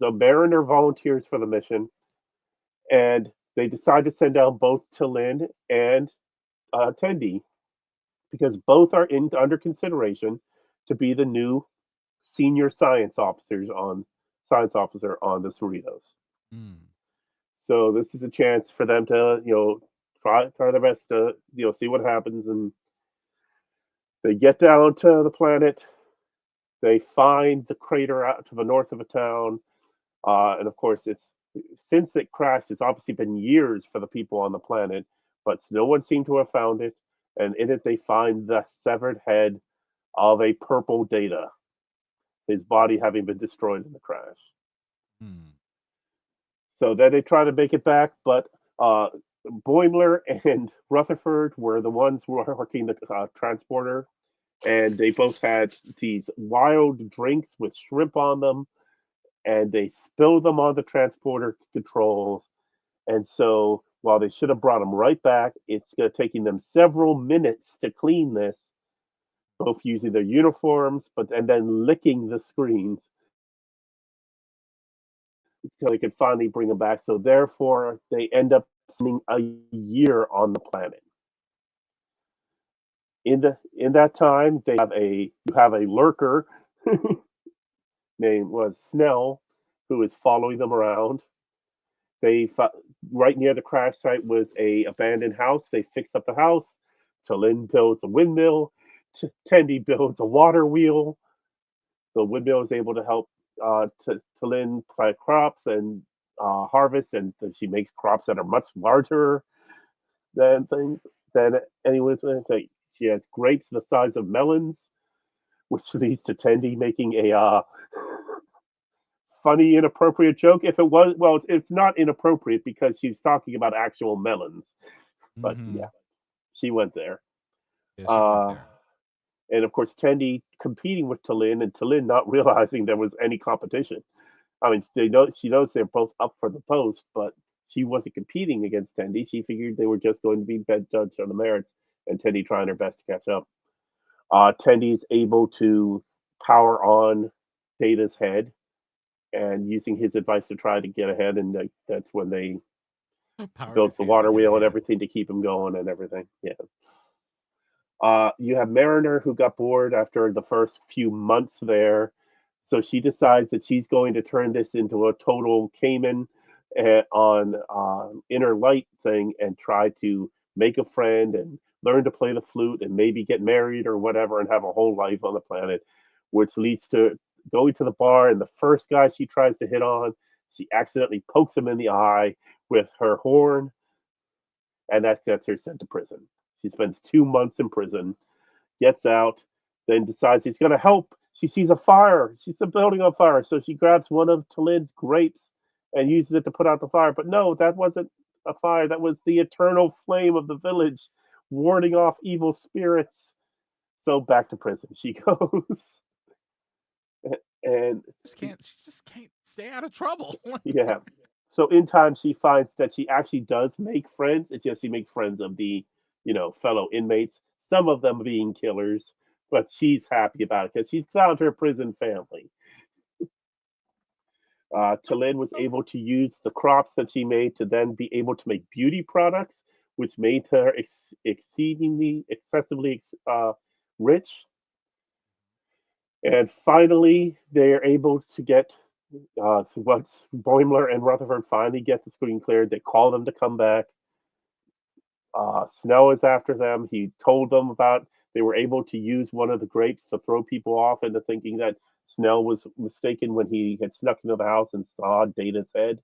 the Mariner volunteers for the mission, and they decide to send down both T'Lyn and Tendi because both are under consideration to be the new senior science officers on science officer on the Cerritos. Mm. So this is a chance for them to, try their best to, see what happens. And they get down to the planet. They find the crater out to the north of the town. And of course, it's since it crashed, it's obviously been years for the people on the planet, but no one seemed to have found it. And in it, they find the severed head of a purple Data, his body having been destroyed in the crash. Mm. So then they try to make it back, but Boimler and Rutherford were the ones working the transporter, and they both had these wild drinks with shrimp on them, and they spilled them on the transporter controls. And so while they should have brought them right back, it's going to taking them several minutes to clean this, both using their uniforms, and then licking the screens until they could finally bring them back. So therefore, they end up spending a year on the planet. In that time, you have a lurker named Snell, who is following them around. Right near the crash site was a abandoned house. They fix up the house. T'Lyn builds a windmill. Tendi builds a water wheel. The windmill is able to help T'Lyn plant crops and harvest, and she makes crops that are much larger than anyone. She has grapes the size of melons, which leads to Tendi making a funny, inappropriate joke. If it was, well, it's not inappropriate because she's talking about actual melons. But yeah, she went there. Yeah, she went there. And of course, Tendi competing with T'Lyn, and T'Lyn not realizing there was any competition. I mean, she knows they're both up for the post, but she wasn't competing against Tendi. She figured they were just going to be judged on the merits, and Tendi trying her best to catch up. Tendi's able to power on Data's head, and using his advice to try to get ahead, and that's when they built the water wheel and everything to keep him going and everything. Yeah. You have Mariner, who got bored after the first few months there. So she decides that she's going to turn this into a total Cayman on inner light thing and try to make a friend and learn to play the flute and maybe get married or whatever and have a whole life on the planet, which leads to going to the bar. And the first guy she tries to hit on, she accidentally pokes him in the eye with her horn, and that gets her sent to prison. She spends 2 months in prison, gets out, then decides she's going to help. She sees a fire. She's a building on fire. So she grabs one of T'Lyn's grapes and uses it to put out the fire. But no, that wasn't a fire. That was the eternal flame of the village, warding off evil spirits. So back to prison she goes. And she just can't stay out of trouble. Yeah. So in time, she finds that she actually does make friends. It's just she makes friends of the, fellow inmates, some of them being killers, but she's happy about it because she's found her prison family. T'Lyn was able to use the crops that she made to then be able to make beauty products, which made her excessively rich. And finally, they're able to get, once Boimler and Rutherford finally get the screen cleared, they call them to come back. Snow is after them. He told them about they were able to use one of the grapes to throw people off into thinking that Snell was mistaken when he had snuck into the house and saw Data's head.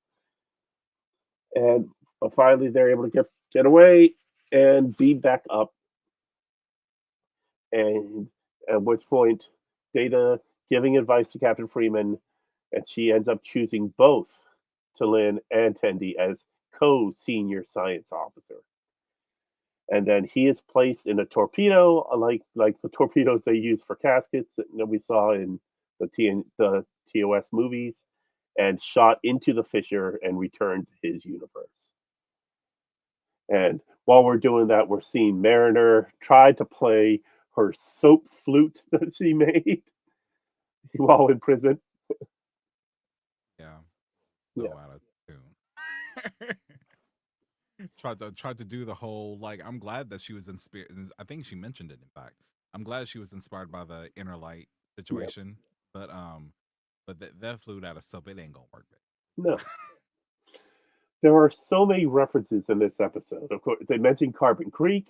And finally, they're able to get away and be back up. And at which point, Data giving advice to Captain Freeman, and she ends up choosing both T'Lyn and Tendi as co-senior science officer. And then he is placed in a torpedo, like the torpedoes they use for caskets that we saw in the TOS movies, and shot into the fissure and returned to his universe. And while we're doing that, we're seeing Mariner try to play her soap flute that she made while in prison. Yeah. So out of tune. tried to do the whole, like, I'm glad that she was inspired. I think she mentioned it, in fact. I'm glad she was inspired by the inner light situation. But but that fluid out of soap, it ain't gonna work. No. There are so many references in this episode. Of course, they mentioned Carbon Creek.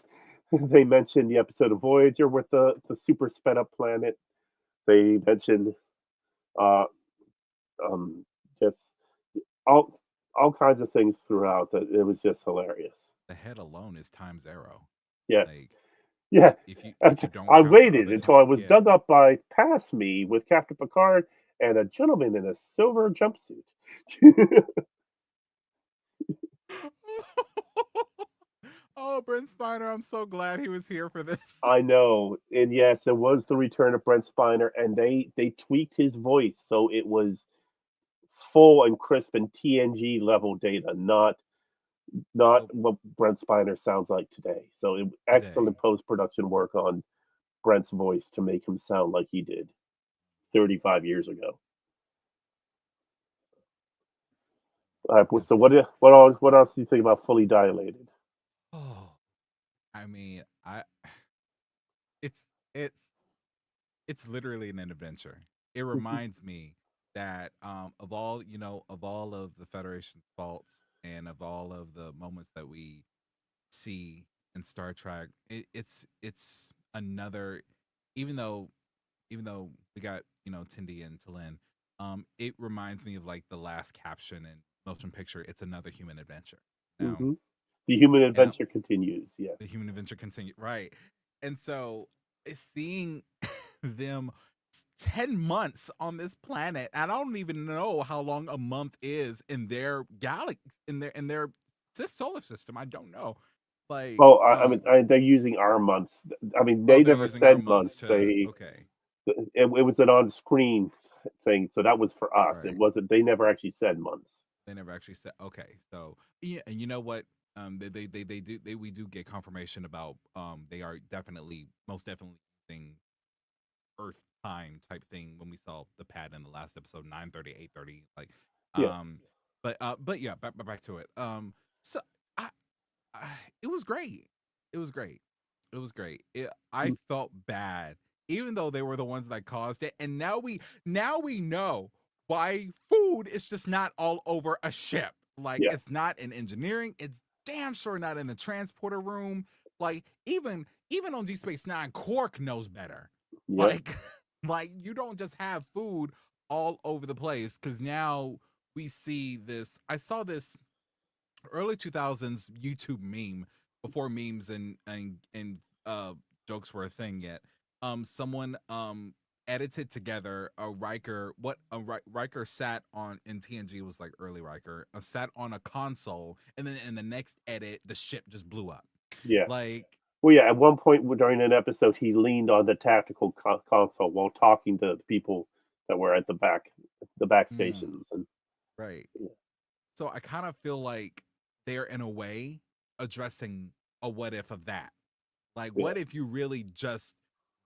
They mentioned the episode of Voyager with the super sped up planet. They mentioned uh, just all kinds of things throughout. That it was just hilarious. The head alone is times zero. Yes, Like yeah. if you And don't I count the waited other until I was yeah. dug up by past me with Captain Picard and a gentleman in a silver jumpsuit. Oh, Brent Spiner, I'm so glad he was here for this. I know, and yes, it was the return of Brent Spiner, and they tweaked his voice so it was full and crisp and TNG level data, not what Brent Spiner sounds like today. So excellent post production work on Brent's voice to make him sound like he did 35 years ago. So what else do you think about Fully Dilated? Oh, I mean, it's literally an adventure. It reminds me that of all of the Federation's faults and of all of the moments that we see in Star Trek, it's another. Even though we got Tindy and Talin, it reminds me of like the last caption in motion picture. It's another human adventure. Now, The human adventure continues. Yeah, the human adventure continues. Right, and so seeing them 10 months on this planet. I don't even know how long a month is in their galaxy, in their solar system. I don't know. Like, well, I mean, they're using our months. I mean, they never said months. Okay. It was an on-screen thing, so that was for us. Right. It wasn't. They never actually said months. They never actually said. Okay, so yeah, and you know what? We do get confirmation about they are most definitely using Earth time type thing when we saw the pad in the last episode 9:30 8:30 like Yes. but yeah, back to it. So it was great. It was great. I felt bad even though they were the ones that caused it, and now we know why food is just not all over a ship. Like, it's not in engineering, it's damn sure not in the transporter room. Like, even on Deep Space Nine, Quark knows better. Yep. Like you don't just have food all over the place, because now we see this. I saw this early 2000s YouTube meme before memes and jokes were a thing yet. Someone edited together a Riker, Riker sat on in TNG, was like early Riker, sat on a console, and then in the next edit the ship just blew up. Yeah. Like, well, yeah, at one point during an episode he leaned on the tactical console while talking to the people that were at the back stations. And right. So I kind of feel like they're in a way addressing a what if of that. Like, what if you really just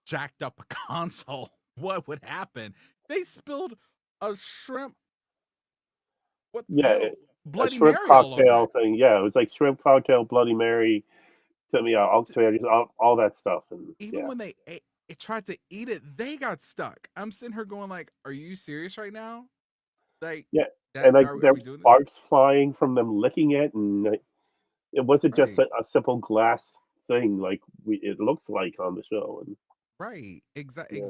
jacked up a console? What would happen? They spilled a shrimp. What? Yeah, Bloody a shrimp Mary cocktail thing. Yeah, it was like shrimp cocktail, Bloody Mary. Tell me, all that stuff. And even when they tried to eat it, they got stuck. I'm sitting here going like, "Are you serious right now?" Like, yeah, and like there were sparks flying from them licking it, and it wasn't just a simple glass thing like it looks like on the show. And right, exactly.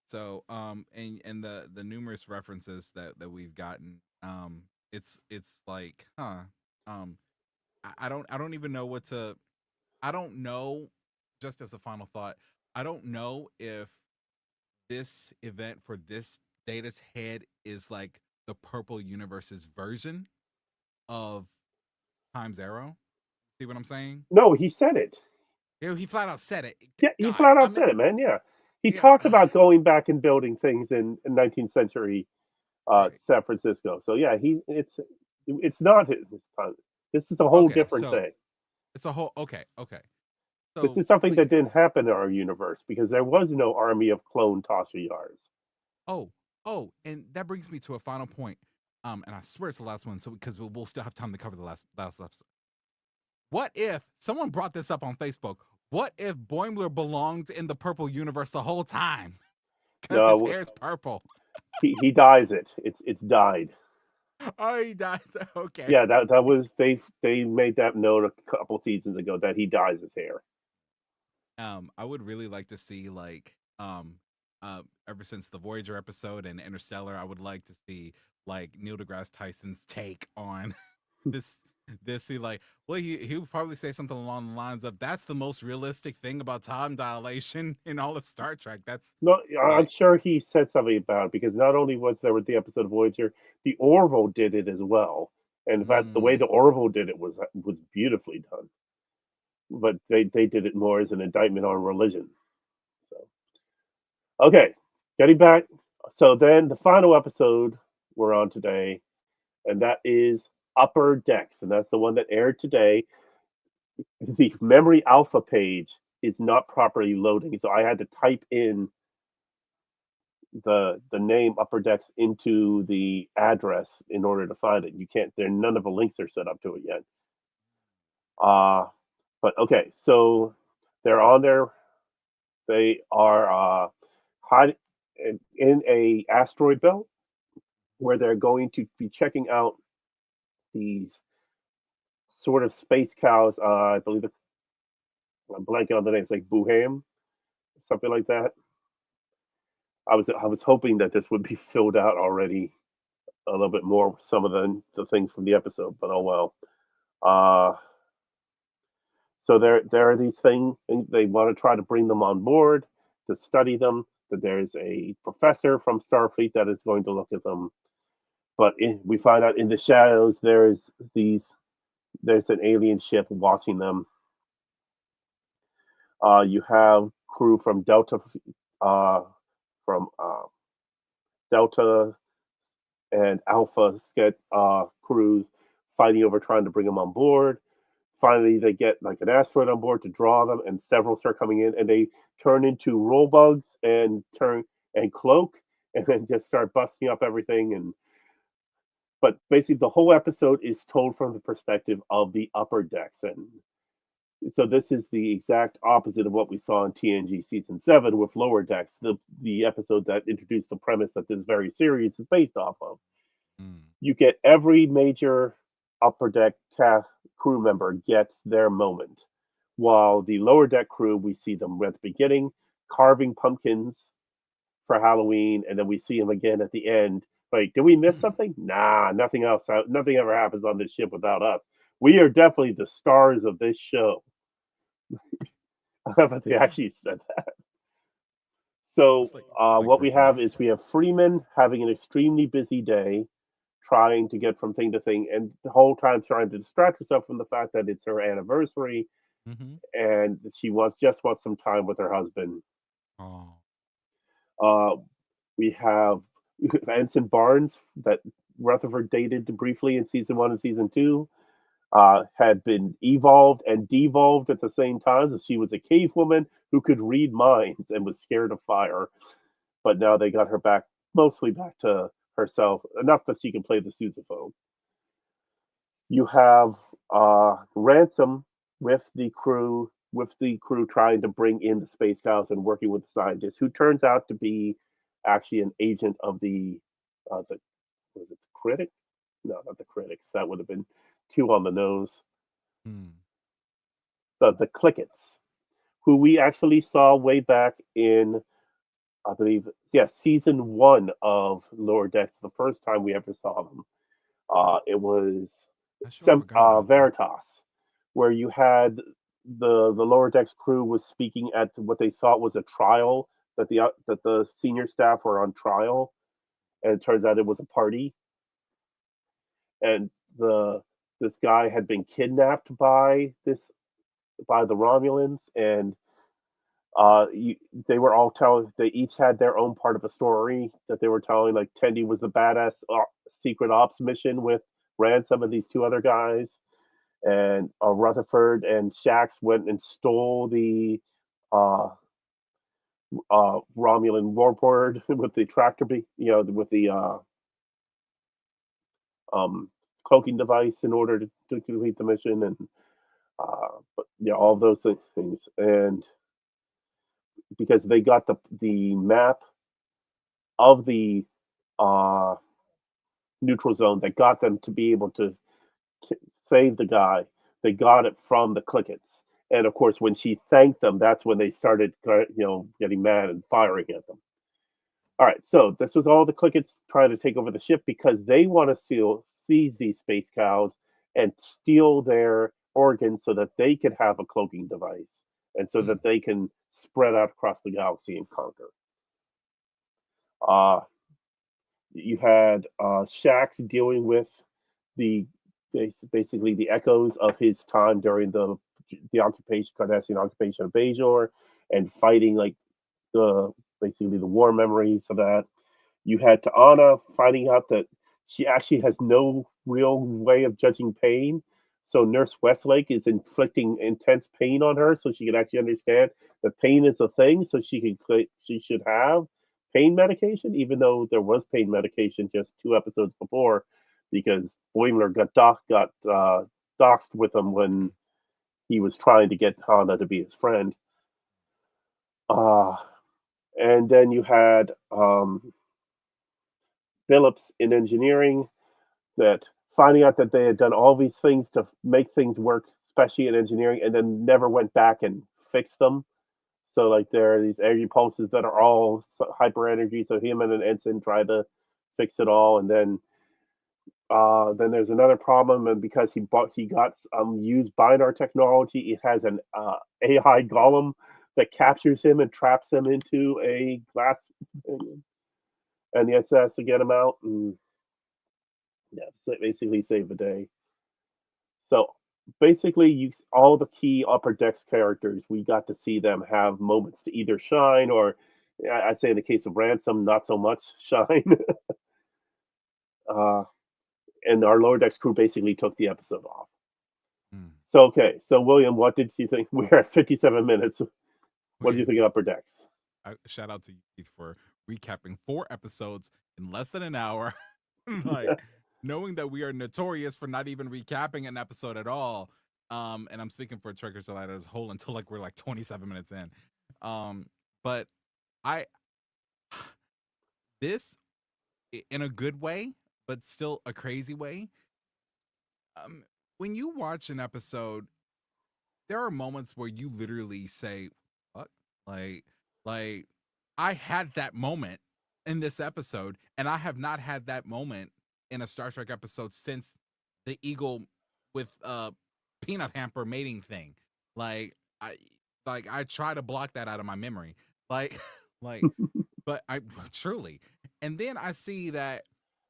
So and the numerous references that we've gotten, it's like, I don't even know what to. I don't know. Just as a final thought, I don't know if this event for this Data's head is like the Purple Universe's version of Time Zero. See what I'm saying? No, he said it. Yeah, he flat out said it. Yeah, he flat out said it, man. Yeah, he talked about going back and building things in 19th century San Francisco. So yeah, it's not his time. This is a whole different thing. It's a whole okay. So, this is something that didn't happen in our universe because there was no army of clone Tasha Yars. Oh, and that brings me to a final point. And I swear it's the last one, so because we'll still have time to cover the last episode. What if someone brought this up on Facebook? What if Boimler belonged in the Purple Universe the whole time? Because his No, hair is purple. he dyes it. It's dyed. Oh, he dies. Okay. Yeah, that was they made that known a couple seasons ago that he dyes his hair. I would really like to see ever since the Voyager episode and Interstellar, I would like to see like Neil deGrasse Tyson's take on this. He like, well, he would probably say something along the lines of, "That's the most realistic thing about time dilation in all of Star Trek." That's No, I'm like, sure he said something about it because not only was there with the episode of Voyager, the Orville did it as well. And in fact, the way mm, the Orville did it was beautifully done. But they did it more as an indictment on religion. So okay, getting back. So then the final episode we're on today, and that is Upper Decks, and that's the one that aired today. The memory alpha page is not properly loading, so I had to type in the name Upper Decks into the address in order to find it. You can't. There, none of the links are set up to it yet. Uh but okay, so they're on there. They are hiding in a asteroid belt where they're going to be checking out these sort of space cows. I believe I'm blanking on the name. It's like Buham, something like that. I was hoping that this would be filled out already a little bit more with some of the things from the episode, but oh well. Uh, so there are these things, and they want to try to bring them on board to study them. That there's a professor from Starfleet that is going to look at them, but we find out in the shadows there's an alien ship watching them. You have crew from uh, Delta and Alpha crews fighting over trying to bring them on board. Finally, they get like an asteroid on board to draw them, and several start coming in, and they turn into roll bugs and cloak, and then just start busting up everything. And but basically, the whole episode is told from the perspective of the upper decks, and so this is the exact opposite of what we saw in TNG season 7 with Lower Decks, the episode that introduced the premise that this very series is based off of. mm, You get every major upper deck crew member gets their moment, while the lower deck crew, we see them at the beginning carving pumpkins for Halloween, and then we see them again at the end. Like, did we miss something? Nah, nothing else. Nothing ever happens on this ship without us. We are definitely the stars of this show. But they actually said that. So it's like what we ripping have off. is we have Freeman having an extremely busy day, trying to get from thing to thing, and the whole time trying to distract herself from the fact that it's her anniversary Mm-hmm. and she wants some time with her husband. Oh. Uh, we have Ensign Barnes that Rutherford dated briefly in season 1 and season 2. Had been evolved and devolved at the same time. So she was a cave woman who could read minds and was scared of fire. But now they got her back, mostly back to herself, enough that she can play the sousaphone. You have Ransom with the crew trying to bring in the space cows and working with the scientists, who turns out to be actually an agent of the was it the critic? No, not the critics. That would have been too on the nose. Mm. The Clickets, who we actually saw way back in, I believe, yeah, season 1 of Lower Decks. The first time we ever saw them, it was I sure forgot about them. Veritas, where you had the Lower Decks crew was speaking at what they thought was a trial that the senior staff were on trial, and it turns out it was a party, and the this guy had been kidnapped by the Romulans, and you, they were all telling. They each had their own part of a story that they were telling. Like Tendi was the badass secret ops mission with Ransom and these two other guys, and Rutherford and Shax went and stole the uh, Romulan warboard with the tractor, with the um, cloaking device in order to complete the mission, and but yeah, all of those things, and because they got the map of the uh, neutral zone that got them to be able to save the guy. They got it from the Clickets. And of course, when she thanked them, that's when they started, getting mad and firing at them. All right, so this was all the Clickets trying to take over the ship because they want to seize these space cows and steal their organs so that they could have a cloaking device and so that they can spread out across the galaxy and conquer. You had Shax dealing with the basically the echoes of his time during the Cardassian occupation of Bajor, and fighting like the basically the war memories of that. You had T'Ana finding out that she actually has no real way of judging pain. So Nurse Westlake is inflicting intense pain on her, so she can actually understand that pain is a thing. So she should have pain medication, even though there was pain medication just 2 episodes before, because Boimler got doxed with him when he was trying to get Hana to be his friend. And then you had Phillips in engineering, that finding out that they had done all these things to make things work, especially in engineering, and then never went back and fixed them. So like there are these energy pulses that are all hyper energy. So him and an ensign tried to fix it all, and then there's another problem, and because he got used Bindar technology, it has an AI golem that captures him and traps him into a glass, and the ensign has to get him out, and basically save the day. So basically, all the key upper decks characters, we got to see them have moments to either shine, or I'd say in the case of Ransom, not so much shine. And our lower decks crew basically took the episode off. So okay, so William, what did you think? We're at 57 minutes. What do you think of upper decks? Shout out to you for recapping 4 episodes in less than an hour. Like, knowing that we are notorious for not even recapping an episode at all. And I'm speaking for Trekkers Delight as a whole until like we're like 27 minutes in. But this in a good way, but still a crazy way. When you watch an episode, there are moments where you literally say, "What?" Like I had that moment in this episode, and I have not had that moment in a Star Trek episode since the Eagle with peanut hamper mating thing. I try to block that out of my memory. But I truly. And then I see that,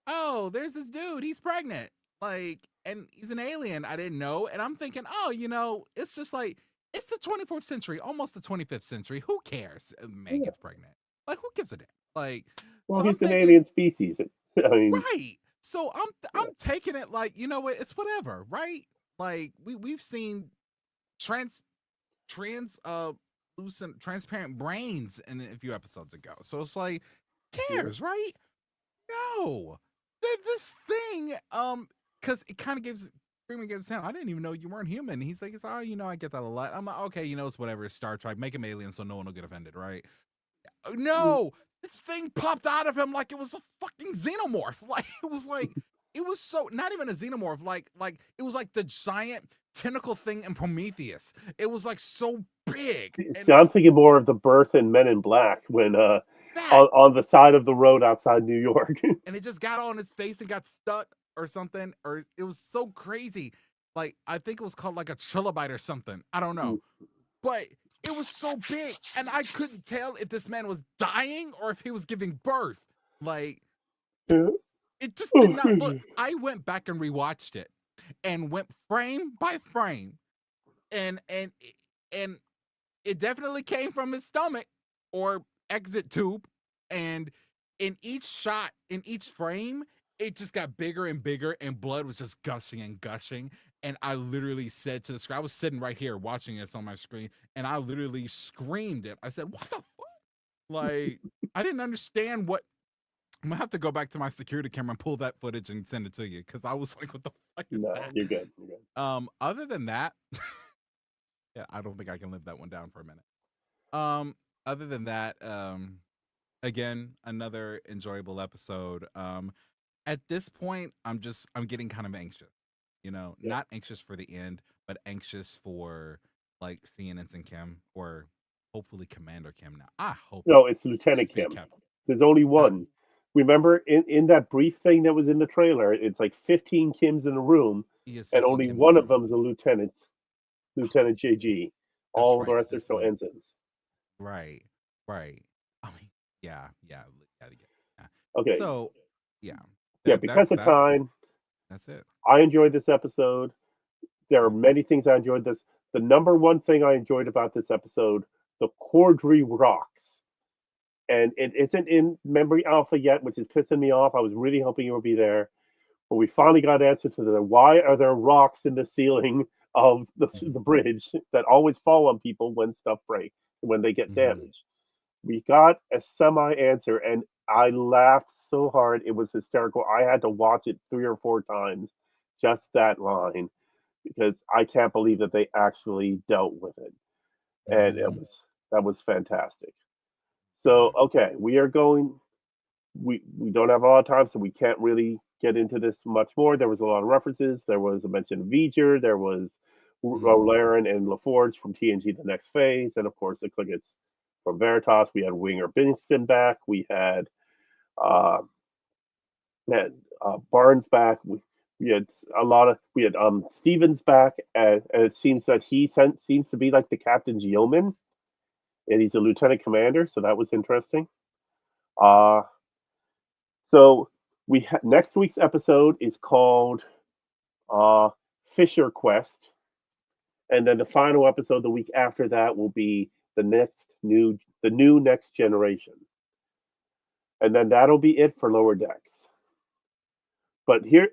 oh, there's this dude, he's pregnant. And he's an alien. I didn't know. And I'm thinking, oh, it's just like, it's the 24th century, almost the 25th century. Who cares? A man gets pregnant. Who gives a damn? Well, so he's an alien species. I mean, right. So I'm taking it like, you know what, it's whatever, right? We've seen transparent brains in a few episodes ago. So it's like, cares, right? No. This thing, because it kind of Freeman gives him, I didn't even know you weren't human. He's like, I get that a lot. I'm like, okay, it's whatever. It's Star Trek. Make him alien so no one will get offended, right? No, this thing popped out of him like it was a fucking xenomorph. It was so not even a xenomorph. It was like the giant tentacle thing in Prometheus. It was so big. See, I'm thinking more of the birth in Men in Black when on the side of the road outside New York. And it just got on his face and got stuck or something, or it was so crazy. I think it was called a trilobite or something. I don't know. But it was so big, and I couldn't tell if this man was dying or if he was giving birth. It just did not look. I went back and rewatched it and went frame by frame. And it definitely came from his stomach or exit tube. And in each shot, in each frame, it just got bigger and bigger, and blood was just gushing and gushing. And I literally said to the screen, I was sitting right here watching this on my screen, and I literally screamed it. I said, what the fuck? I didn't understand what. I'm gonna have to go back to my security camera and pull that footage and send it to you, because I was like, what the fuck is that? You're good. You're good. Other than that, yeah, I don't think I can live that one down for a minute. Other than that, again, another enjoyable episode. At this point, I'm getting kind of anxious. Yeah. Not anxious for the end, but anxious for like seeing Ensign Kim or hopefully Commander Kim. Now, I hope No, it's Lieutenant please be Kim. Captain. There's only one. Remember in that brief thing that was in the trailer, it's like 15 Kims in a room, Yes, and 15 only Kims in one the of room. them is a lieutenant, Lieutenant JG. That's All the right. At rest are this still point, ensigns. right, right. I mean, yeah. Yeah. Okay, So, yeah, yeah, because of time, that's it. I enjoyed this episode. There are many things I enjoyed this. The number one thing I enjoyed about this episode, the Cordry rocks. And it isn't in Memory Alpha yet, which is pissing me off. I was really hoping it would be there. But we finally got an answer to the why are there rocks in the ceiling of the bridge that always fall on people when stuff breaks, when they get damaged. We got a semi answer, and I laughed so hard. It was hysterical. I had to watch it 3 or 4 times, just that line, because I can't believe that they actually dealt with it. And that was fantastic. So okay, we don't have a lot of time, so we can't really get into this much more. There was a lot of references. There was a mention of V'ger. There was Laren and LaForge from TNG The Next Phase, and of course the Clickets from Veritas. We had Winger Binston back. We had uh, Barnes back. We had Stevens back, and it seems that seems to be like the captain's yeoman, and he's a lieutenant commander. So that was interesting. So next week's episode is called Fisher Quest, and then the final episode the week after that will be the new Next Generation, and then that'll be it for Lower Decks. But here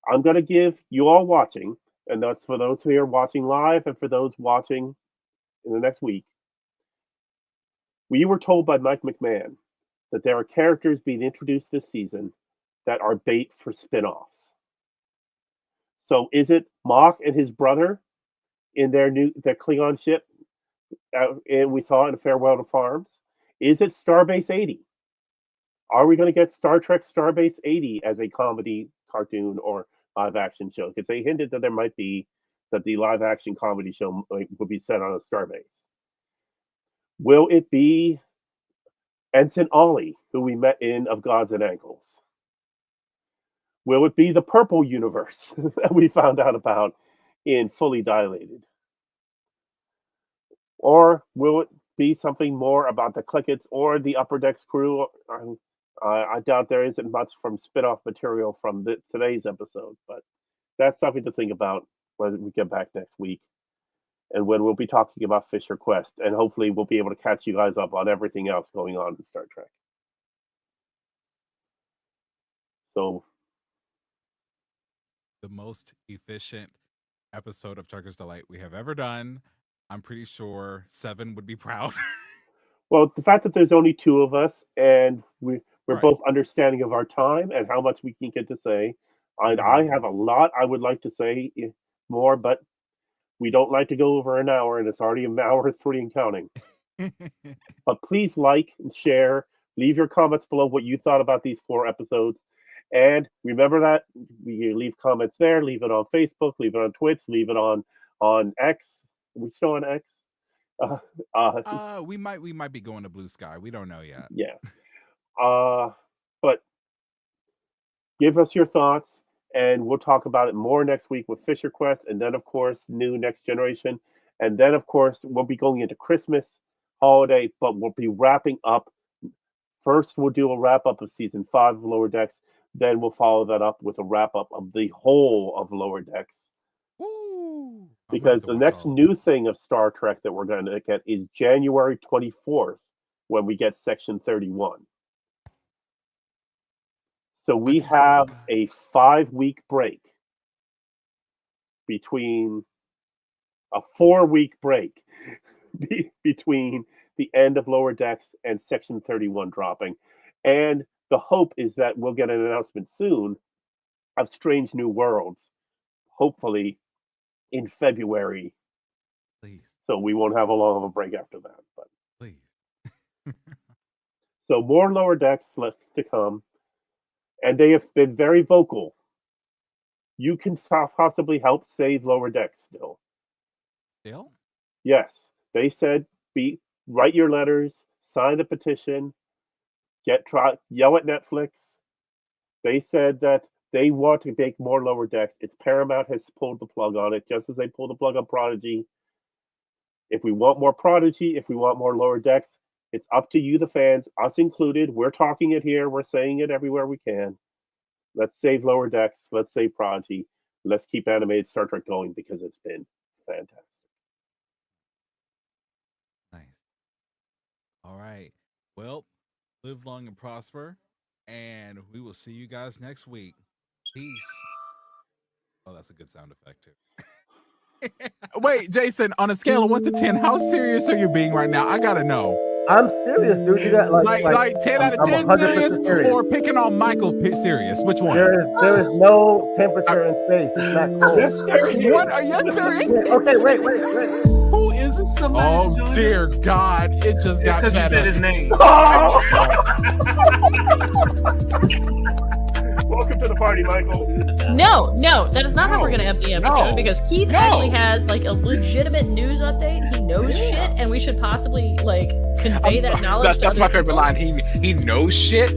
I'm going to give you all watching, and that's for those who are watching live and for those watching in the next week. We were told by Mike McMahon that there are characters being introduced this season that are bait for spin-offs. So is it Mock and his brother in their Klingon ship, and we saw in Farewell to Farms? Is it Starbase 80? Are we going to get Star Trek Starbase 80 as a comedy cartoon or live action show? Because they hinted that there might be that the live action comedy show would be set on a Starbase. Will it be Ensign Ollie, who we met in Of Gods and Ankles? Will it be the Purple Universe that we found out about in Fully Dilated? Or will it be something more about the Clickets or the Upper Decks crew? I doubt there isn't much from spin-off material from today's episode, but that's something to think about when we get back next week, and when we'll be talking about Fisher Quest, and hopefully we'll be able to catch you guys up on everything else going on in Star Trek. So, the most efficient episode of Trucker's Delight we have ever done. I'm pretty sure Seven would be proud. Well, the fact that there's only 2 of us and we're Right. both understanding of our time and how much we can get to say. I have a lot I would like to say more, but we don't like to go over an hour, and it's already an hour 3 and counting. But please like and share. Leave your comments below what you thought about these 4 episodes. And remember that you leave comments there. Leave it on Facebook. Leave it on Twitch. Leave it on X. Are we still on X? We might be going to Blue Sky. We don't know yet. Yeah. But give us your thoughts, and we'll talk about it more next week with Fisher Quest, and then of course new Next Generation, and then of course we'll be going into Christmas holiday, but we'll be wrapping up. First, we'll do a wrap up of season 5 of Lower Decks. Then we'll follow that up with a wrap up of the whole of Lower Decks. Woo! Because the next new thing of Star Trek that we're going to get is January 24th when we get Section 31. So we have a 5-week break between a 4-week break between the end of Lower Decks and Section 31 dropping. And the hope is that we'll get an announcement soon of Strange New Worlds, hopefully in February. Please. So we won't have a long of a break after that. But please. So more Lower Decks left to come, and they have been very vocal. You can possibly help save Lower Decks still. Still? Yes, they said write your letters, sign the petition, yell at Netflix. They said that they want to make more Lower Decks. It's Paramount has pulled the plug on it, just as they pulled the plug on Prodigy. If we want more Prodigy, if we want more Lower Decks, it's up to you, the fans, us included. We're talking it here. We're saying it everywhere we can. Let's save Lower Decks. Let's save Prodigy. Let's keep animated Star Trek going because it's been fantastic. Nice. All right. Well, live long and prosper, and we will see you guys next week. Peace. Oh, that's a good sound effect too. Wait, Jason, on a scale of 1 to 10, how serious are you being right now? I gotta know. I'm serious, dude. You got Like 10 out of 10 serious, or picking on Michael serious? Which one? There is no temperature in space. It's not cold. What are you serious? Okay, wait. Who is? Oh dear God! It just got better. You said his name. Welcome to the party, Michael. No, that is not how we're gonna end the episode because Keith actually has like a legitimate news update. He knows shit, and we should possibly like convey that knowledge. That's my favorite line. He knows shit.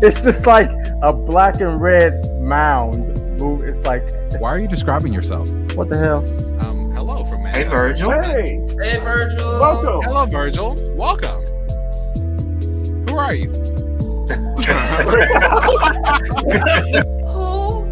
It's just like a black and red mound. It's like. Why are you describing yourself? What the hell? Hello from Hey, Virgil. Hey, Virgil. welcome. Hello, Virgil. Welcome. Who are you? Who?